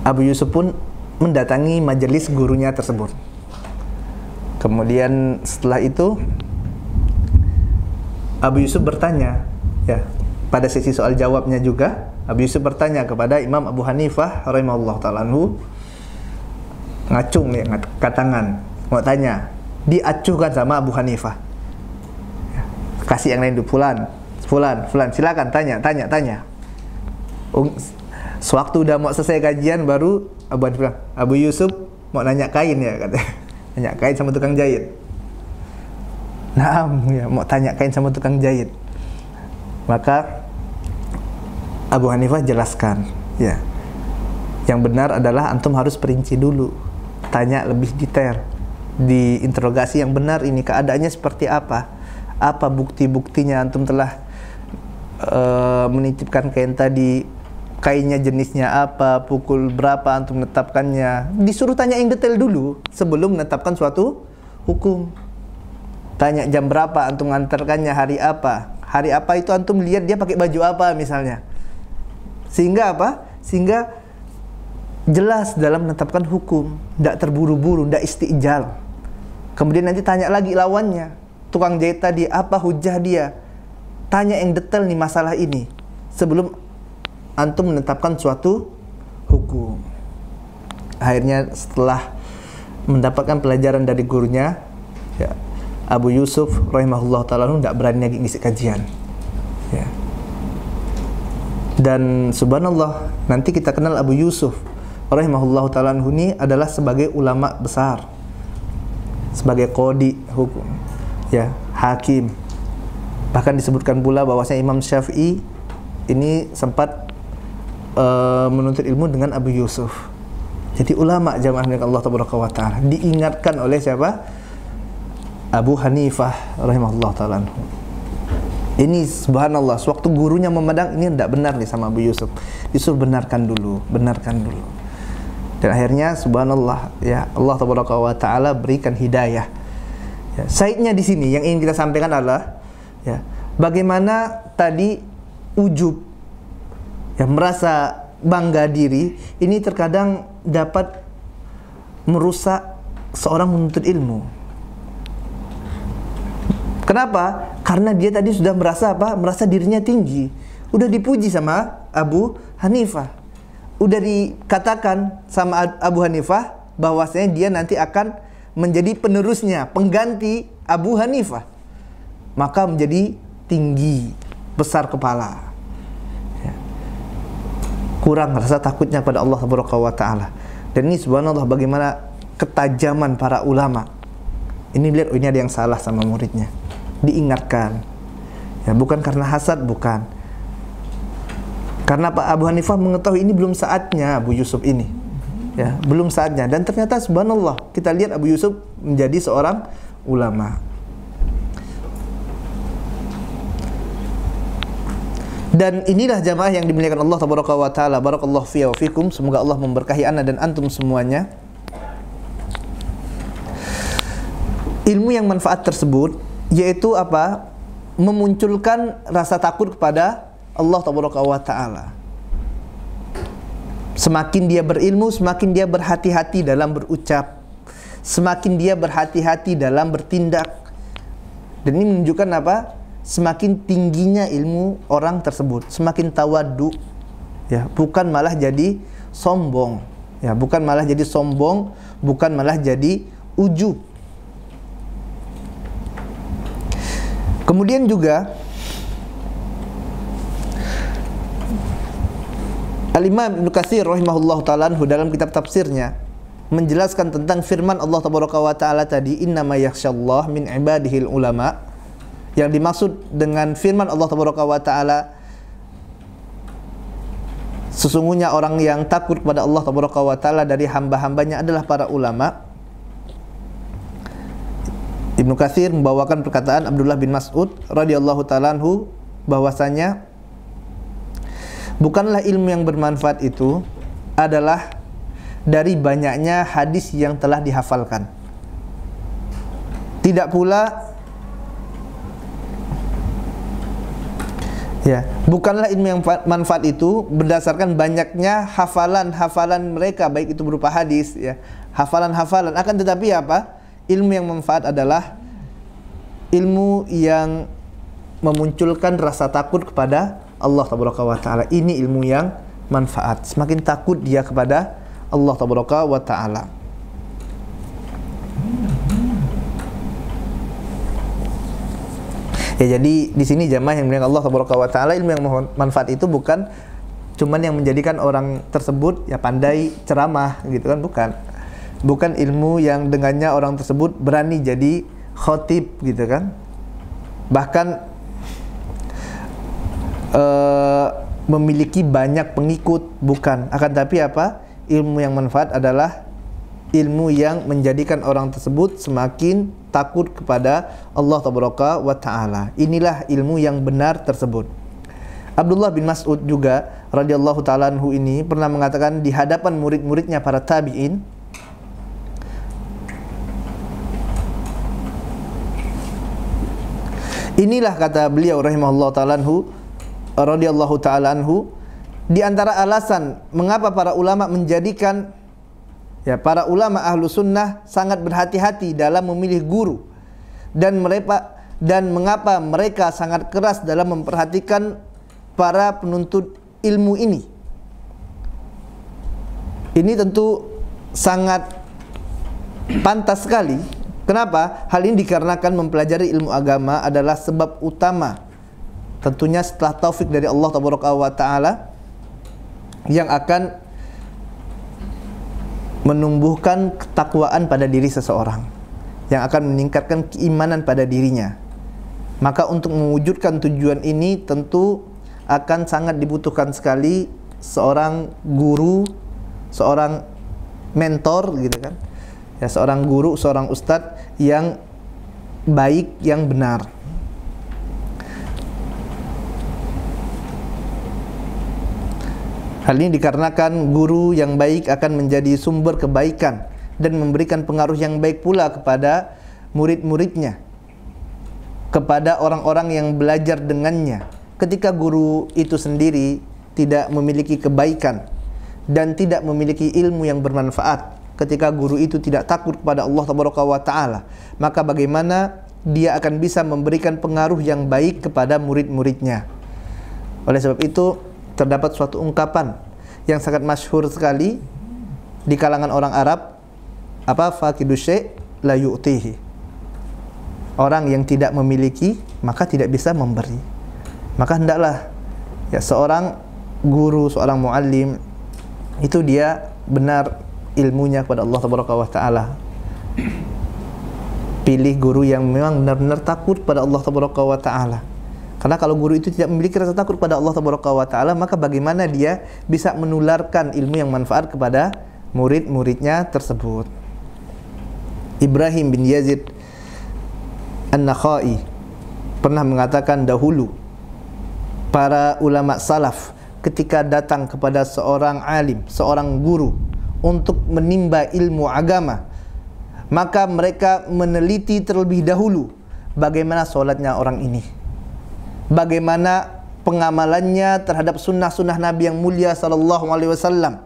Abu Yusuf pun mendatangi majelis gurunya tersebut. Kemudian setelah itu Abu Yusuf bertanya, ya, pada sesi soal jawabnya juga Abu Yusuf bertanya kepada Imam Abu Hanifah rahimahullah ta'ala anhu, ngacung ya, angkat tangan, mau tanya, diacuhkan sama Abu Hanifah. Kasih yang lain dulu, fulan, silakan tanya. Sewaktu udah mau selesai kajian, baru Abu Hanifah bilang, Abu Yusuf mau nanya kain, ya, katanya. Nanya kain sama tukang jahit. Naam, ya, mau tanya kain sama tukang jahit. Maka Abu Hanifah jelaskan, ya, yang benar adalah antum harus perinci dulu, tanya lebih detail, diinterogasi yang benar, ini keadaannya seperti apa bukti-buktinya antum telah menitipkan kain tadi, kainnya jenisnya apa, pukul berapa antum menetapkannya. Disuruh tanya yang detail dulu sebelum menetapkan suatu hukum. Tanya jam berapa antum ngantarkannya, hari apa. Hari apa itu antum lihat dia pakai baju apa misalnya. Sehingga apa? Sehingga jelas dalam menetapkan hukum, tidak terburu-buru, tidak istijal. Kemudian nanti tanya lagi lawannya, tukang jahit tadi, apa hujah dia. Tanya yang detail nih masalah ini sebelum antum menetapkan suatu hukum. Akhirnya setelah mendapatkan pelajaran dari gurunya, ya, Abu Yusuf rahimahullah ta'ala tidak berani lagi ngisi kajian, ya. Dan subhanallah, nanti kita kenal Abu Yusuf rahimahullah ta'ala ini adalah sebagai ulama besar, sebagai qadi hukum, ya, hakim. Bahkan disebutkan pula bahwasanya Imam Syafi'i ini sempat menuntut ilmu dengan Abu Yusuf. Jadi ulama jamaah milik Allah tabaraka wa taala, diingatkan oleh siapa? Abu Hanifah rahimahullah ta'ala. Ini subhanallah, sewaktu gurunya memandang ini tidak benar nih sama Abu Yusuf, disuruh benarkan dulu. Dan akhirnya subhanallah, ya, Allah tabaraka wa taala berikan hidayah. Ya, syahidnya di sini yang ingin kita sampaikan adalah, ya, bagaimana tadi ujub, ya, merasa bangga diri ini terkadang dapat merusak seorang menuntut ilmu. Kenapa? Karena dia tadi sudah merasa apa? Merasa dirinya tinggi. Udah dipuji sama Abu Hanifah. Udah dikatakan sama Abu Hanifah bahwasanya dia nanti akan menjadi penerusnya, pengganti Abu Hanifah. Maka menjadi tinggi, besar kepala. Ya. Kurang rasa takutnya pada Allah Subhanahu wa taala. Dan ini subhanallah bagaimana ketajaman para ulama. Ini lihat, oh, ini ada yang salah sama muridnya. Diingatkan. Ya, bukan karena hasad, bukan. Karena Pak Abu Hanifah mengetahui ini belum saatnya Abu Yusuf ini. Ya, belum saatnya. Dan ternyata subhanallah, kita lihat Abu Yusuf menjadi seorang ulama. Dan inilah jamaah yang dimuliakan Allah tabaraka wa taala. Barakallahu fiya wa fikum. Semoga Allah memberkahi ana dan antum semuanya. Ilmu yang manfaat tersebut yaitu apa? Memunculkan rasa takut kepada Allah tabaraka wa taala. Semakin dia berilmu, semakin dia berhati-hati dalam berucap, semakin dia berhati-hati dalam bertindak. Dan ini menunjukkan apa? Semakin tingginya ilmu orang tersebut, semakin tawaddu, ya, bukan malah jadi sombong, ya, bukan malah jadi sombong, bukan malah jadi ujub. Kemudian juga Al-Imam Ibnu Katsir rahimahullahu ta'ala dalam kitab tafsirnya menjelaskan tentang firman Allah tabaraka wa ta'ala tadi, innama yakhsyallah min ibadihil ulama. Yang dimaksud dengan firman Allah tabaraka wa ta'ala, sesungguhnya orang yang takut kepada Allah tabaraka wa ta'ala dari hamba-hambanya adalah para ulama. Ibnu Katsir membawakan perkataan Abdullah bin Mas'ud radhiyallahu ta'ala anhu bahwasanya bukanlah ilmu yang bermanfaat itu adalah dari banyaknya hadis yang telah dihafalkan. Tidak pula, ya, bukanlah ilmu yang manfaat itu berdasarkan banyaknya hafalan-hafalan mereka, baik itu berupa hadis, ya, hafalan-hafalan. Akan tetapi apa? Ilmu yang manfaat adalah ilmu yang memunculkan rasa takut kepada Allah tabaraka wa taala. Ini ilmu yang manfaat. Semakin takut dia kepada Allah tabaraka wa taala. Ya, jadi di sini jamaah yang dimuliakan Allah tabaraka wa taala, ilmu yang manfaat itu bukan cuman yang menjadikan orang tersebut ya pandai ceramah gitu kan, bukan. Bukan ilmu yang dengannya orang tersebut berani jadi khotib gitu kan. Bahkan memiliki banyak pengikut, bukan. Akan tapi apa? Ilmu yang manfaat adalah ilmu yang menjadikan orang tersebut semakin takut kepada Allah tabaraka wa taala. Inilah ilmu yang benar tersebut. Abdullah bin Mas'ud juga radhiyallahu ta'ala anhu ini pernah mengatakan di hadapan murid-muridnya para tabi'in, inilah kata beliau rahimahullah ta'ala anhu, radhiyallahu ta'ala anhu, di antara alasan mengapa para ulama menjadikan para ulama ahlu sunnah sangat berhati-hati dalam memilih guru, dan mengapa mereka sangat keras dalam memperhatikan para penuntut ilmu ini. Ini tentu sangat pantas sekali. Kenapa? Hal ini dikarenakan mempelajari ilmu agama adalah sebab utama, tentunya setelah taufik dari Allah Ta'ala, yang akan menumbuhkan ketakwaan pada diri seseorang, yang akan meningkatkan keimanan pada dirinya. Maka untuk mewujudkan tujuan ini tentu akan sangat dibutuhkan sekali seorang guru, seorang mentor gitu kan. Ya, seorang guru, seorang ustadz yang baik, yang benar. Hal ini dikarenakan guru yang baik akan menjadi sumber kebaikan dan memberikan pengaruh yang baik pula kepada murid-muridnya, kepada orang-orang yang belajar dengannya. Ketika guru itu sendiri tidak memiliki kebaikan dan tidak memiliki ilmu yang bermanfaat, ketika guru itu tidak takut kepada Allah Ta'ala, maka bagaimana dia akan bisa memberikan pengaruh yang baik kepada murid-muridnya. Oleh sebab itu terdapat suatu ungkapan yang sangat masyhur sekali di kalangan orang Arab, faqidu syai' la yu'tihi. Orang yang tidak memiliki maka tidak bisa memberi. Maka hendaklah seorang guru, seorang muallim itu dia benar ilmunya kepada Allah Ta'ala. Pilih guru yang memang benar-benar takut pada Allah Ta'ala. Karena kalau guru itu tidak memiliki rasa takut pada Allah Ta'ala, maka bagaimana dia bisa menularkan ilmu yang manfaat kepada murid-muridnya tersebut. Ibrahim bin Yazid An-Nakhai pernah mengatakan dahulu, para ulama salaf ketika datang kepada seorang alim, seorang guru untuk menimba ilmu agama, maka mereka meneliti terlebih dahulu bagaimana sholatnya orang ini, bagaimana pengamalannya terhadap sunnah-sunnah Nabi yang mulia sallallahu alaihi wasallam.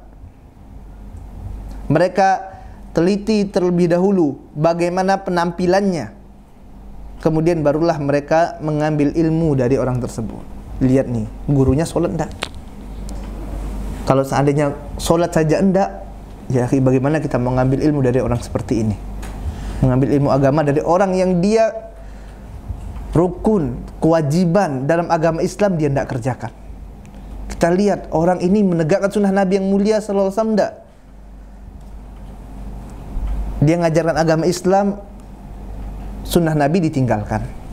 Mereka teliti terlebih dahulu bagaimana penampilannya, kemudian barulah mereka mengambil ilmu dari orang tersebut. Lihat nih, gurunya sholat enggak? Kalau seandainya sholat saja enggak, ya bagaimana kita mengambil ilmu dari orang seperti ini? Mengambil ilmu agama dari orang yang dia rukun, kewajiban dalam agama Islam dia enggak kerjakan. Kita lihat orang ini menegakkan sunnah Nabi yang mulia sallallahu alaihi wasallam enggak? Dia ngajarkan agama Islam, sunnah Nabi ditinggalkan.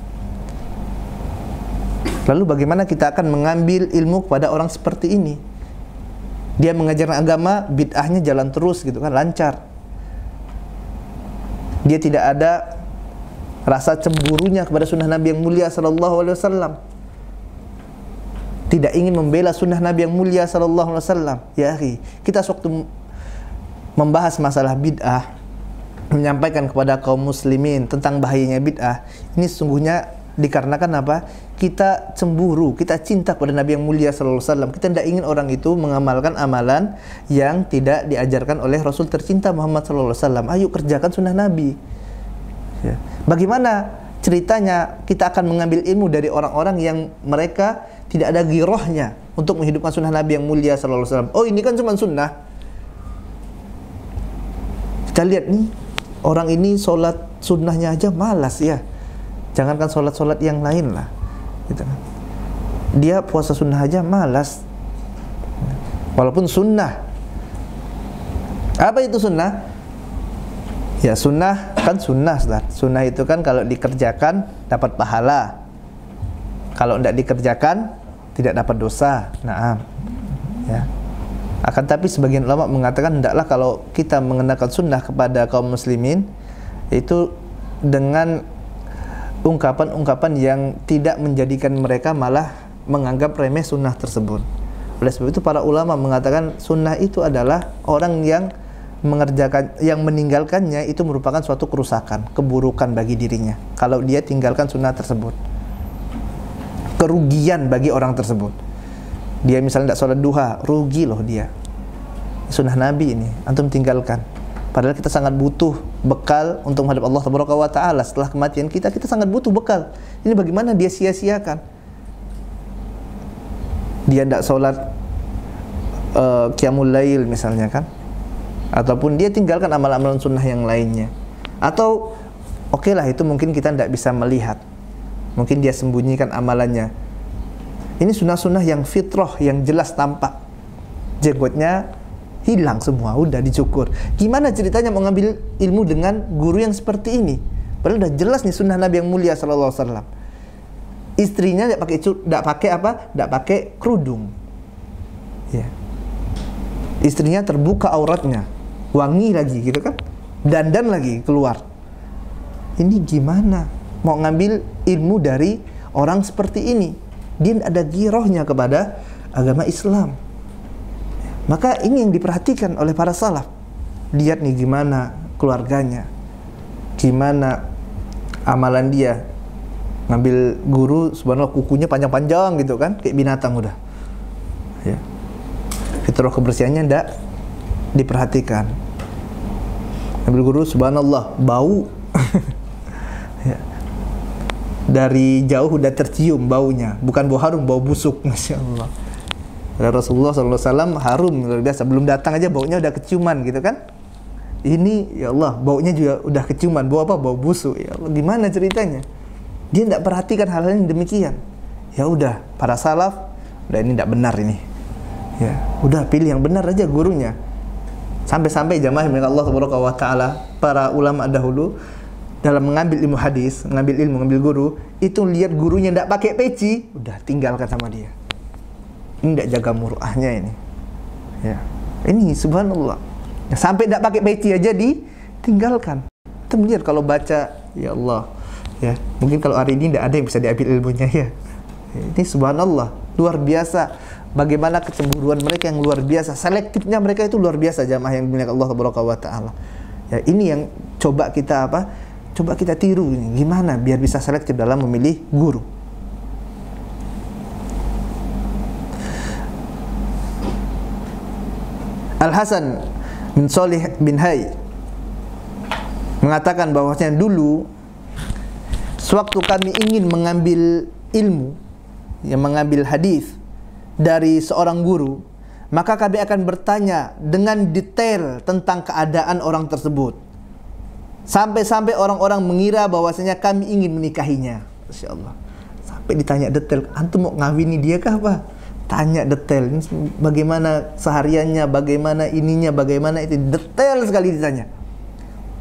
Lalu bagaimana kita akan mengambil ilmu kepada orang seperti ini? Dia mengajarkan agama, bid'ahnya jalan terus gitu kan, lancar. Dia tidak ada rasa cemburunya kepada sunnah Nabi yang mulia sallallahu alaihi wasallam. Tidak ingin membela sunnah Nabi yang mulia sallallahu alaihi wasallam. Ya akhi, kita sewaktu membahas masalah bid'ah, menyampaikan kepada kaum muslimin tentang bahayanya bid'ah, ini sesungguhnya dikarenakan apa? Kita cemburu, kita cinta kepada Nabi yang mulia sallallahu alaihi wasallam. Kita tidak ingin orang itu mengamalkan amalan yang tidak diajarkan oleh Rasul tercinta Muhammad sallallahu alaihi wasallam. Ayo kerjakan sunnah Nabi. Ya. Bagaimana ceritanya kita akan mengambil ilmu dari orang-orang yang mereka tidak ada girohnya untuk menghidupkan sunnah Nabi yang mulia sallallahu alaihi wasallam. Oh, ini kan cuma sunnah. Kita lihat nih, orang ini sholat sunnahnya aja malas ya. Jangankan sholat-sholat yang lain lah gitu. Dia puasa sunnah aja malas, walaupun sunnah. Apa itu sunnah? Ya sunnah kan sunnah, sunnah itu kan kalau dikerjakan dapat pahala, kalau tidak dikerjakan tidak dapat dosa. Nah, ya. Akan tapi sebagian ulama mengatakan hendaklah kalau kita mengenakan sunnah kepada kaum muslimin itu dengan ungkapan-ungkapan yang tidak menjadikan mereka malah menganggap remeh sunnah tersebut. Oleh sebab itu para ulama mengatakan sunnah itu adalah orang yang mengerjakan, yang meninggalkannya itu merupakan suatu kerusakan, keburukan bagi dirinya. Kalau dia tinggalkan sunnah tersebut, kerugian bagi orang tersebut. Dia misalnya tidak sholat duha, rugi loh dia. Sunnah Nabi ini antum tinggalkan. Padahal kita sangat butuh bekal untuk menghadap Allah Taala setelah kematian kita sangat butuh bekal. Ini bagaimana dia sia-siakan? Dia tidak sholat qiyamul lail misalnya kan, ataupun dia tinggalkan amalan-amalan sunnah yang lainnya. Atau oke lah, itu mungkin kita tidak bisa melihat, mungkin dia sembunyikan amalannya. Ini sunnah-sunnah yang fitrah, yang jelas tampak. Jenggotnya hilang semua, udah dicukur. Gimana ceritanya mau ngambil ilmu dengan guru yang seperti ini? Padahal udah jelas nih sunnah Nabi yang mulia sallallahu alaihi wasallam. Istrinya tidak pakai kerudung. Ya. Istrinya terbuka auratnya, wangi lagi gitu kan, dandan lagi keluar. Ini gimana mau ngambil ilmu dari orang seperti ini? Dia tidak ada girohnya kepada agama Islam. Maka ini yang diperhatikan oleh para salaf. Lihat nih gimana keluarganya, gimana amalan dia. Ngambil guru, subhanallah kukunya panjang-panjang gitu kan, kayak binatang udah. Ya. Fitrah kebersihannya tidak diperhatikan. Ngambil guru, subhanallah bau. Ya. Dari jauh udah tercium baunya, bukan bau harum, bau busuk, masya Allah. Rasulullah SAW harum luar biasa, belum datang aja baunya udah keciuman gitu kan. Ini ya Allah, baunya juga udah keciuman. Bau apa? Bau busuk. Ya Allah, gimana ceritanya? Dia tidak perhatikan hal-hal yang demikian. Ya udah, para salaf, udah ini tidak benar ini. Ya, udah pilih yang benar aja gurunya. Sampai-sampai jamaah yang Allah Subhanahu wa taala, para ulama dahulu dalam mengambil ilmu hadis, mengambil guru, itu lihat gurunya tidak pakai peci, udah tinggalkan sama dia. Ini tidak jaga muruahnya ini. Ya. Ini subhanallah. Ya, sampai tidak pakai peci aja ditinggalkan. Kita melihat kalau baca, ya Allah. Ya, mungkin kalau hari ini tidak ada yang bisa diambil ilmunya ya. Ini subhanallah, luar biasa. Bagaimana kecemburuan mereka yang luar biasa, selektifnya mereka itu luar biasa, jamaah yang dimuliakan Allah Taala. Ya, ini yang coba kita Coba kita tiru ini. Gimana biar bisa selektif dalam memilih guru. Al-Hasan bin Shalih bin Hay mengatakan bahwasanya dulu sewaktu kami ingin mengambil ilmu, yang mengambil hadis dari seorang guru, maka kami akan bertanya dengan detail tentang keadaan orang tersebut, sampai-sampai orang-orang mengira bahwasanya kami ingin menikahinya. Masya Allah. Sampai ditanya detail, antum mau ngawini dia kah apa? Tanya detail, bagaimana sehariannya, bagaimana ininya, bagaimana itu, detail sekali ditanya.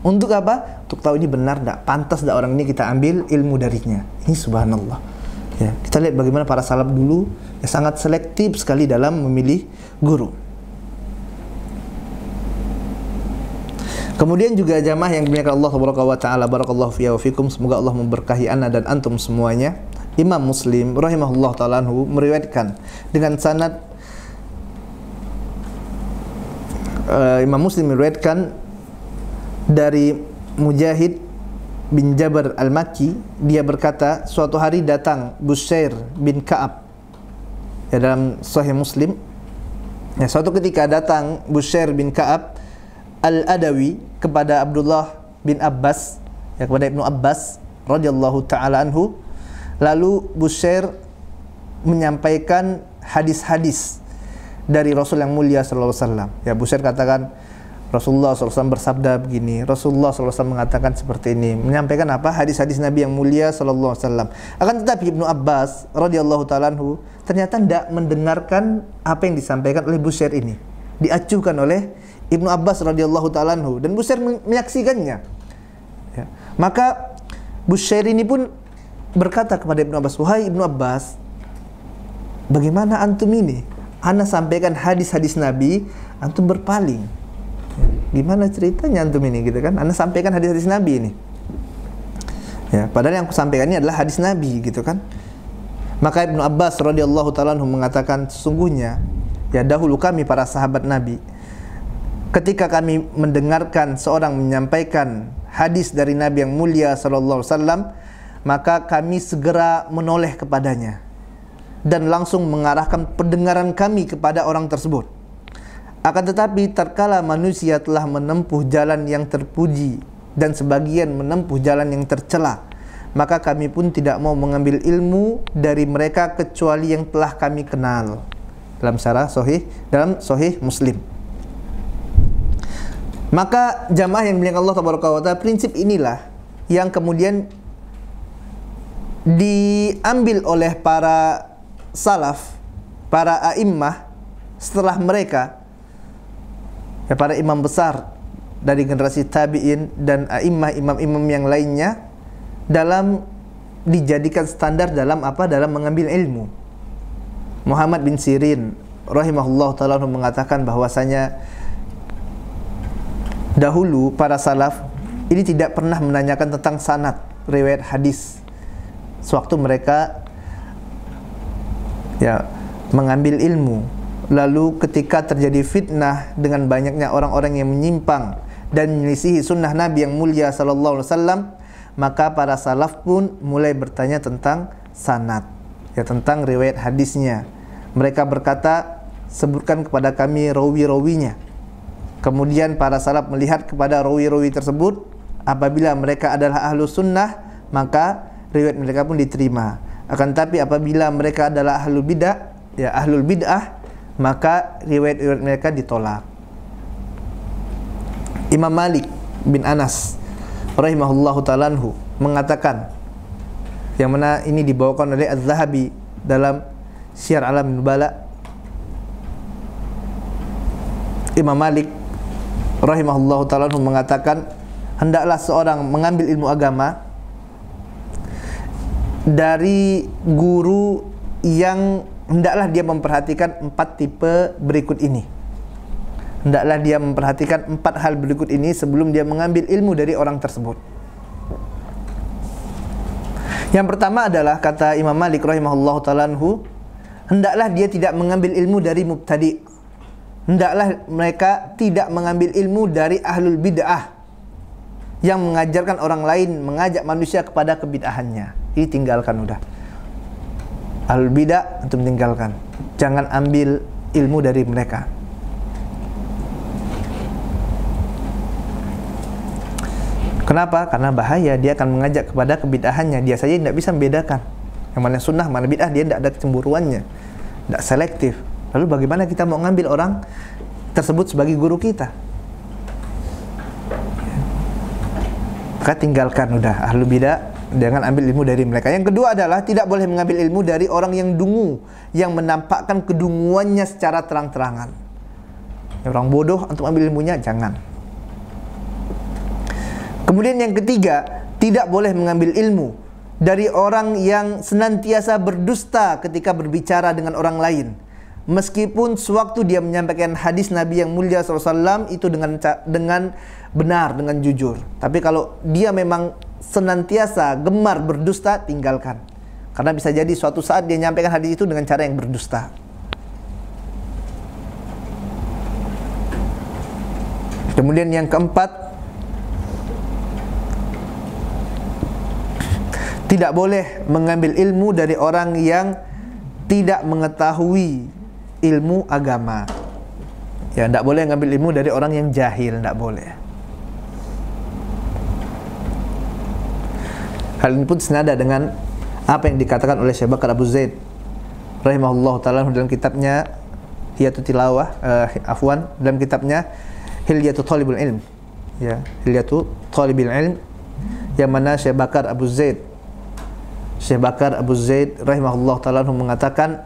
Untuk apa? Untuk tahu ini benar tidak, pantas tidak orang ini kita ambil ilmu darinya. Ini subhanallah. Ya, kita lihat bagaimana para salaf dulu ya, sangat selektif sekali dalam memilih guru. Kemudian juga jamaah yang dimuliakan Allah Subhanahu wa taala, barakallahu fiya wa fikum, semoga Allah memberkahi ana dan antum semuanya. Imam Muslim rahimahullah ta'ala anhu meriwayatkan dengan sanad, Imam Muslim meriwayatkan dari Mujahid bin Jabir al-Makki, dia berkata suatu hari datang Bushair bin Ka'ab ya, dalam Sahih Muslim ya, suatu ketika datang Bushair bin Ka'ab al-Adawi kepada Abdullah bin Abbas ya, kepada Ibnu Abbas radhiyallahu ta'ala anhu. Lalu Bushair menyampaikan hadis-hadis dari Rasul yang mulia sallallahu alaihi wasallam. Ya, Bushair katakan Rasulullah sallallahu alaihi wasallam bersabda begini, Rasulullah sallallahu alaihi wasallam mengatakan seperti ini, menyampaikan apa? Hadis-hadis Nabi yang mulia sallallahu alaihi wasallam. Akan tetapi Ibnu Abbas radhiyallahu ta'ala anhu ternyata tidak mendengarkan apa yang disampaikan oleh Bushair ini. Diacuhkan oleh Ibnu Abbas radhiyallahu ta'ala anhu, dan Bushair menyaksikannya. Ya. Maka Bushair ini pun berkata kepada Ibnu Abbas, wahai Ibnu Abbas, bagaimana antum ini? Ana sampaikan hadis-hadis Nabi, antum berpaling. Gimana ceritanya antum ini gitu kan? Ana sampaikan hadis-hadis Nabi ini. Ya, padahal yang aku sampaikan ini adalah hadis Nabi gitu kan. Maka Ibnu Abbas radhiyallahu ta'ala anhu mengatakan, sesungguhnya ya dahulu kami para sahabat Nabi, ketika kami mendengarkan seorang menyampaikan hadis dari Nabi yang mulia sallallahu alaihi wasallam, maka kami segera menoleh kepadanya dan langsung mengarahkan pendengaran kami kepada orang tersebut. Akan tetapi tatkala manusia telah menempuh jalan yang terpuji dan sebagian menempuh jalan yang tercela, maka kami pun tidak mau mengambil ilmu dari mereka kecuali yang telah kami kenal. Dalam sahih Muslim. Maka jamaah yang dimuliakan Allah tabaraka wa taala, prinsip inilah yang kemudian diambil oleh para salaf, para a'immah setelah mereka, ya, para imam besar dari generasi tabi'in dan a'immah, imam-imam yang lainnya, dalam dijadikan standar dalam apa? Dalam mengambil ilmu. Muhammad bin Sirin rahimahullah ta'ala mengatakan bahwasanya dahulu para salaf ini tidak pernah menanyakan tentang sanad riwayat hadis sewaktu mereka ya mengambil ilmu. Lalu ketika terjadi fitnah dengan banyaknya orang-orang yang menyimpang dan menyelisihi sunnah Nabi yang mulia sallallahu alaihi wasallam, maka para salaf pun mulai bertanya tentang sanad, ya, tentang riwayat hadisnya. Mereka berkata, sebutkan kepada kami rawi-rawinya. Kemudian para salaf melihat kepada rawi-rawi tersebut, apabila mereka adalah ahlu sunnah, maka riwayat mereka pun diterima. Akan tapi apabila mereka adalah ahlul bid'ah, ya ahlul bid'ah, maka riwayat-riwayat mereka ditolak. Imam Malik bin Anas rahimahullahu ta'ala anhu mengatakan, yang mana ini dibawakan oleh Az-Zahabi dalam Syiar A'lam Nubala, Imam Malik rahimahullahu ta'ala anhu mengatakan, hendaklah seorang mengambil ilmu agama dari guru yang hendaklah dia memperhatikan 4 tipe berikut ini. Hendaklah dia memperhatikan 4 hal berikut ini sebelum dia mengambil ilmu dari orang tersebut. Yang pertama adalah, kata Imam Malik rahimahullahu ta'ala anhu, hendaklah dia tidak mengambil ilmu dari mubtadi'. Hendaklah mereka tidak mengambil ilmu dari ahlul bid'ah yang mengajarkan orang lain, mengajak manusia kepada kebid'ahannya. Ini tinggalkan udah. Ahlul bid'ah untuk meninggalkan. Jangan ambil ilmu dari mereka. Kenapa? Karena bahaya, dia akan mengajak kepada kebid'ahannya. Dia saja tidak bisa membedakan yang mana sunnah, mana bid'ah. Dia tidak ada kecemburuannya, tidak selektif. Lalu bagaimana kita mau ngambil orang tersebut sebagai guru kita? Maka tinggalkan udah ahlul bid'ah, jangan ambil ilmu dari mereka. Yang kedua adalah tidak boleh mengambil ilmu dari orang yang dungu, yang menampakkan kedunguannya secara terang-terangan. Orang bodoh untuk ambil ilmunya, jangan. Kemudian yang ketiga, tidak boleh mengambil ilmu dari orang yang senantiasa berdusta ketika berbicara dengan orang lain. Meskipun sewaktu dia menyampaikan hadis Nabi yang mulia SAW itu dengan benar, dengan jujur. Tapi kalau dia memang senantiasa gemar berdusta, tinggalkan. Karena bisa jadi suatu saat dia menyampaikan hadis itu dengan cara yang berdusta. Kemudian yang keempat, tidak boleh mengambil ilmu dari orang yang tidak mengetahui ilmu agama. Ya, tidak boleh mengambil ilmu dari orang yang jahil, tidak boleh. Hal ini pun senada dengan apa yang dikatakan oleh Syekh Bakar Abu Zaid rahimahullah ta'ala dalam kitabnya Hilyatul Tilawah, dalam kitabnya Hilyatul Talibul Ilm, ya, Hilyatul Talibul Ilm, yang mana Syekh Bakar Abu Zaid rahimahullah ta'ala mengatakan,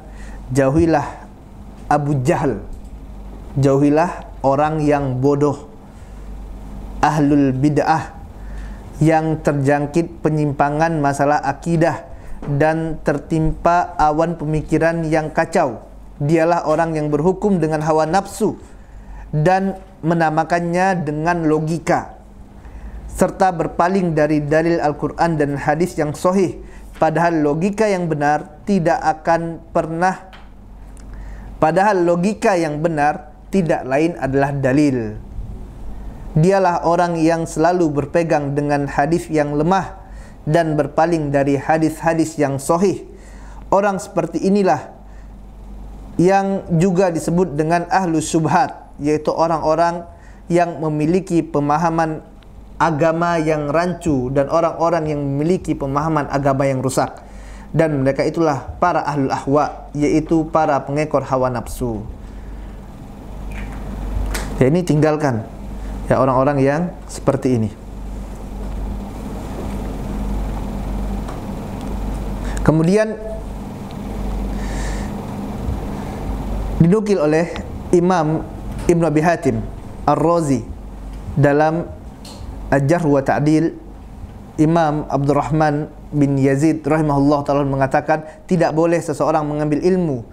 jauhilah Abu Jahal, jauhilah orang yang bodoh, ahlul bid'ah, yang terjangkit penyimpangan masalah akidah dan tertimpa awan pemikiran yang kacau. Dialah orang yang berhukum dengan hawa nafsu dan menamakannya dengan logika, serta berpaling dari dalil Al-Quran dan hadis yang sahih padahal logika yang benar tidak lain adalah dalil. Dialah orang yang selalu berpegang dengan hadis yang lemah dan berpaling dari hadis-hadis yang sahih. Orang seperti inilah yang juga disebut dengan ahlus syubhat, yaitu orang-orang yang memiliki pemahaman agama yang rancu dan orang-orang yang memiliki pemahaman agama yang rusak. Dan mereka itulah para ahlul ahwa, yaitu para pengekor hawa nafsu. Ya, ini tinggalkan ya orang-orang yang seperti ini. Kemudian dinukil oleh Imam Ibnu Abi Hatim Ar-Razi dalam Al-Jarh wa Ta'dil, Imam Abdurrahman bin Yazid rahimahullah ta'ala mengatakan, tidak boleh seseorang mengambil ilmu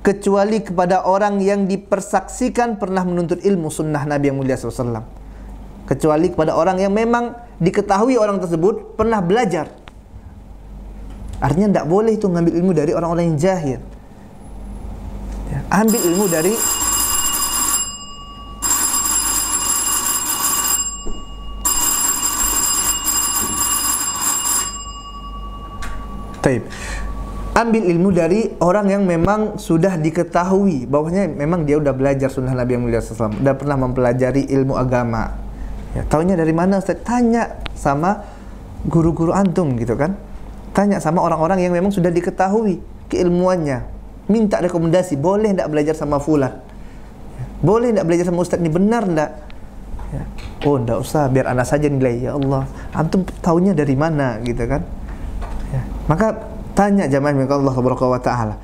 kecuali kepada orang yang dipersaksikan pernah menuntut ilmu sunnah Nabi yang mulia SAW, kecuali kepada orang yang memang diketahui orang tersebut pernah belajar. Artinya tidak boleh itu mengambil ilmu dari orang-orang yang jahil ya, ambil ilmu dari ambil ilmu dari orang yang memang sudah diketahui bahwasanya memang dia sudah belajar sunnah Nabi yang mulia SAW, sudah pernah mempelajari ilmu agama. Ya, taunya dari mana Ustaz? Tanya sama guru-guru antum gitu kan. Tanya sama orang-orang yang memang sudah diketahui keilmuannya. Minta rekomendasi, boleh tidak belajar sama fulan? Ya, boleh tidak belajar sama Ustaz ini, benar tidak? Ya. Oh, tidak usah, biar anak saja nilai. Ya Allah, antum taunya dari mana gitu kan? Ya. Maka tanya jamaah milik Allah subhanahu wa ta'ala.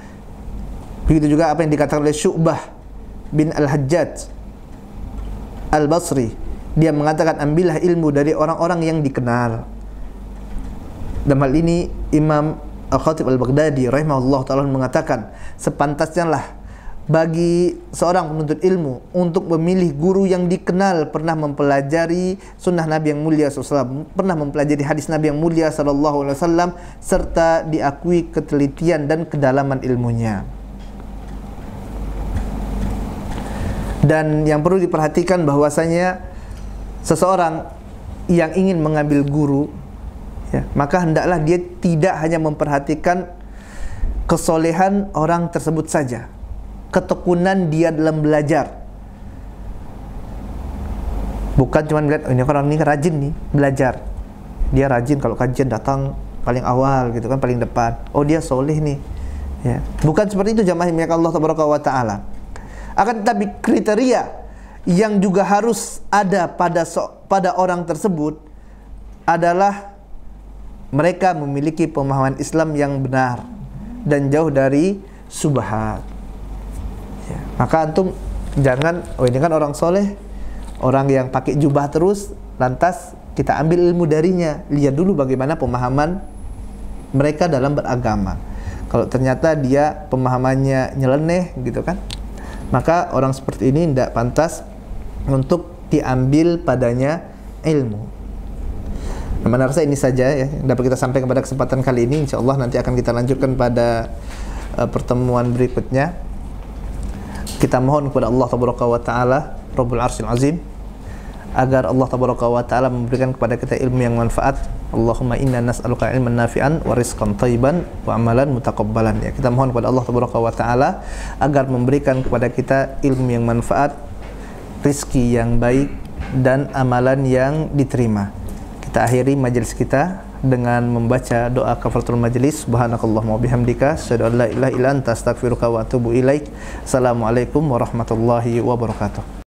Begitu juga apa yang dikatakan oleh Syu'bah bin Al-Hajjaj Al-Basri. Dia mengatakan, ambillah ilmu dari orang-orang yang dikenal. Dalam hal ini Imam Al-Khatib Al-Baghdadi rahimahullah ta'ala mengatakan, sepantasnya lah bagi seorang penuntut ilmu untuk memilih guru yang dikenal pernah mempelajari sunnah Nabi yang mulia SAW, pernah mempelajari hadis Nabi yang mulia SAW, serta diakui ketelitian dan kedalaman ilmunya. Dan yang perlu diperhatikan bahwasanya seseorang yang ingin mengambil guru ya, maka hendaklah dia tidak hanya memperhatikan kesolehan orang tersebut saja, ketekunan dia dalam belajar. Bukan cuma melihat, oh, ini orang ini rajin nih belajar, dia rajin kalau kajian datang paling awal gitu kan, paling depan. Oh, dia soleh nih ya. Bukan seperti itu jamaah milik Allah subhanahu wa ta'ala. Akan tetapi kriteria yang juga harus ada pada orang tersebut adalah mereka memiliki pemahaman Islam yang benar dan jauh dari syubhat. Ya, maka antum jangan, oh ini kan orang soleh, orang yang pakai jubah terus, lantas kita ambil ilmu darinya. Lihat dulu bagaimana pemahaman mereka dalam beragama. Kalau ternyata dia pemahamannya nyeleneh gitu kan, maka orang seperti ini tidak pantas untuk diambil padanya ilmu. Nah, rasa ini saja ya yang dapat kita sampaikan pada kesempatan kali ini. InsyaAllah nanti akan kita lanjutkan pada pertemuan berikutnya. Kita mohon kepada Allah Tabaraka wa Ta'ala Rabbul Arsyil Azim agar Allah Tabaraka wa Ta'ala memberikan kepada kita ilmu yang manfaat. Allahumma inna nas'aluka ilman nafi'an wa rizqan thayyiban wa amalan mutaqabbalan. Ya, kita mohon kepada Allah Tabaraka wa Ta'ala agar memberikan kepada kita ilmu yang manfaat, rizki yang baik, dan amalan yang diterima. Kita akhiri majelis kita dengan membaca doa kafaratul majlis. Subhanakallahumma wa bihamdika asyhadu an la ilaha illa anta astaghfiruka wa atubu ilaik. Assalamualaikum warahmatullahi wabarakatuh.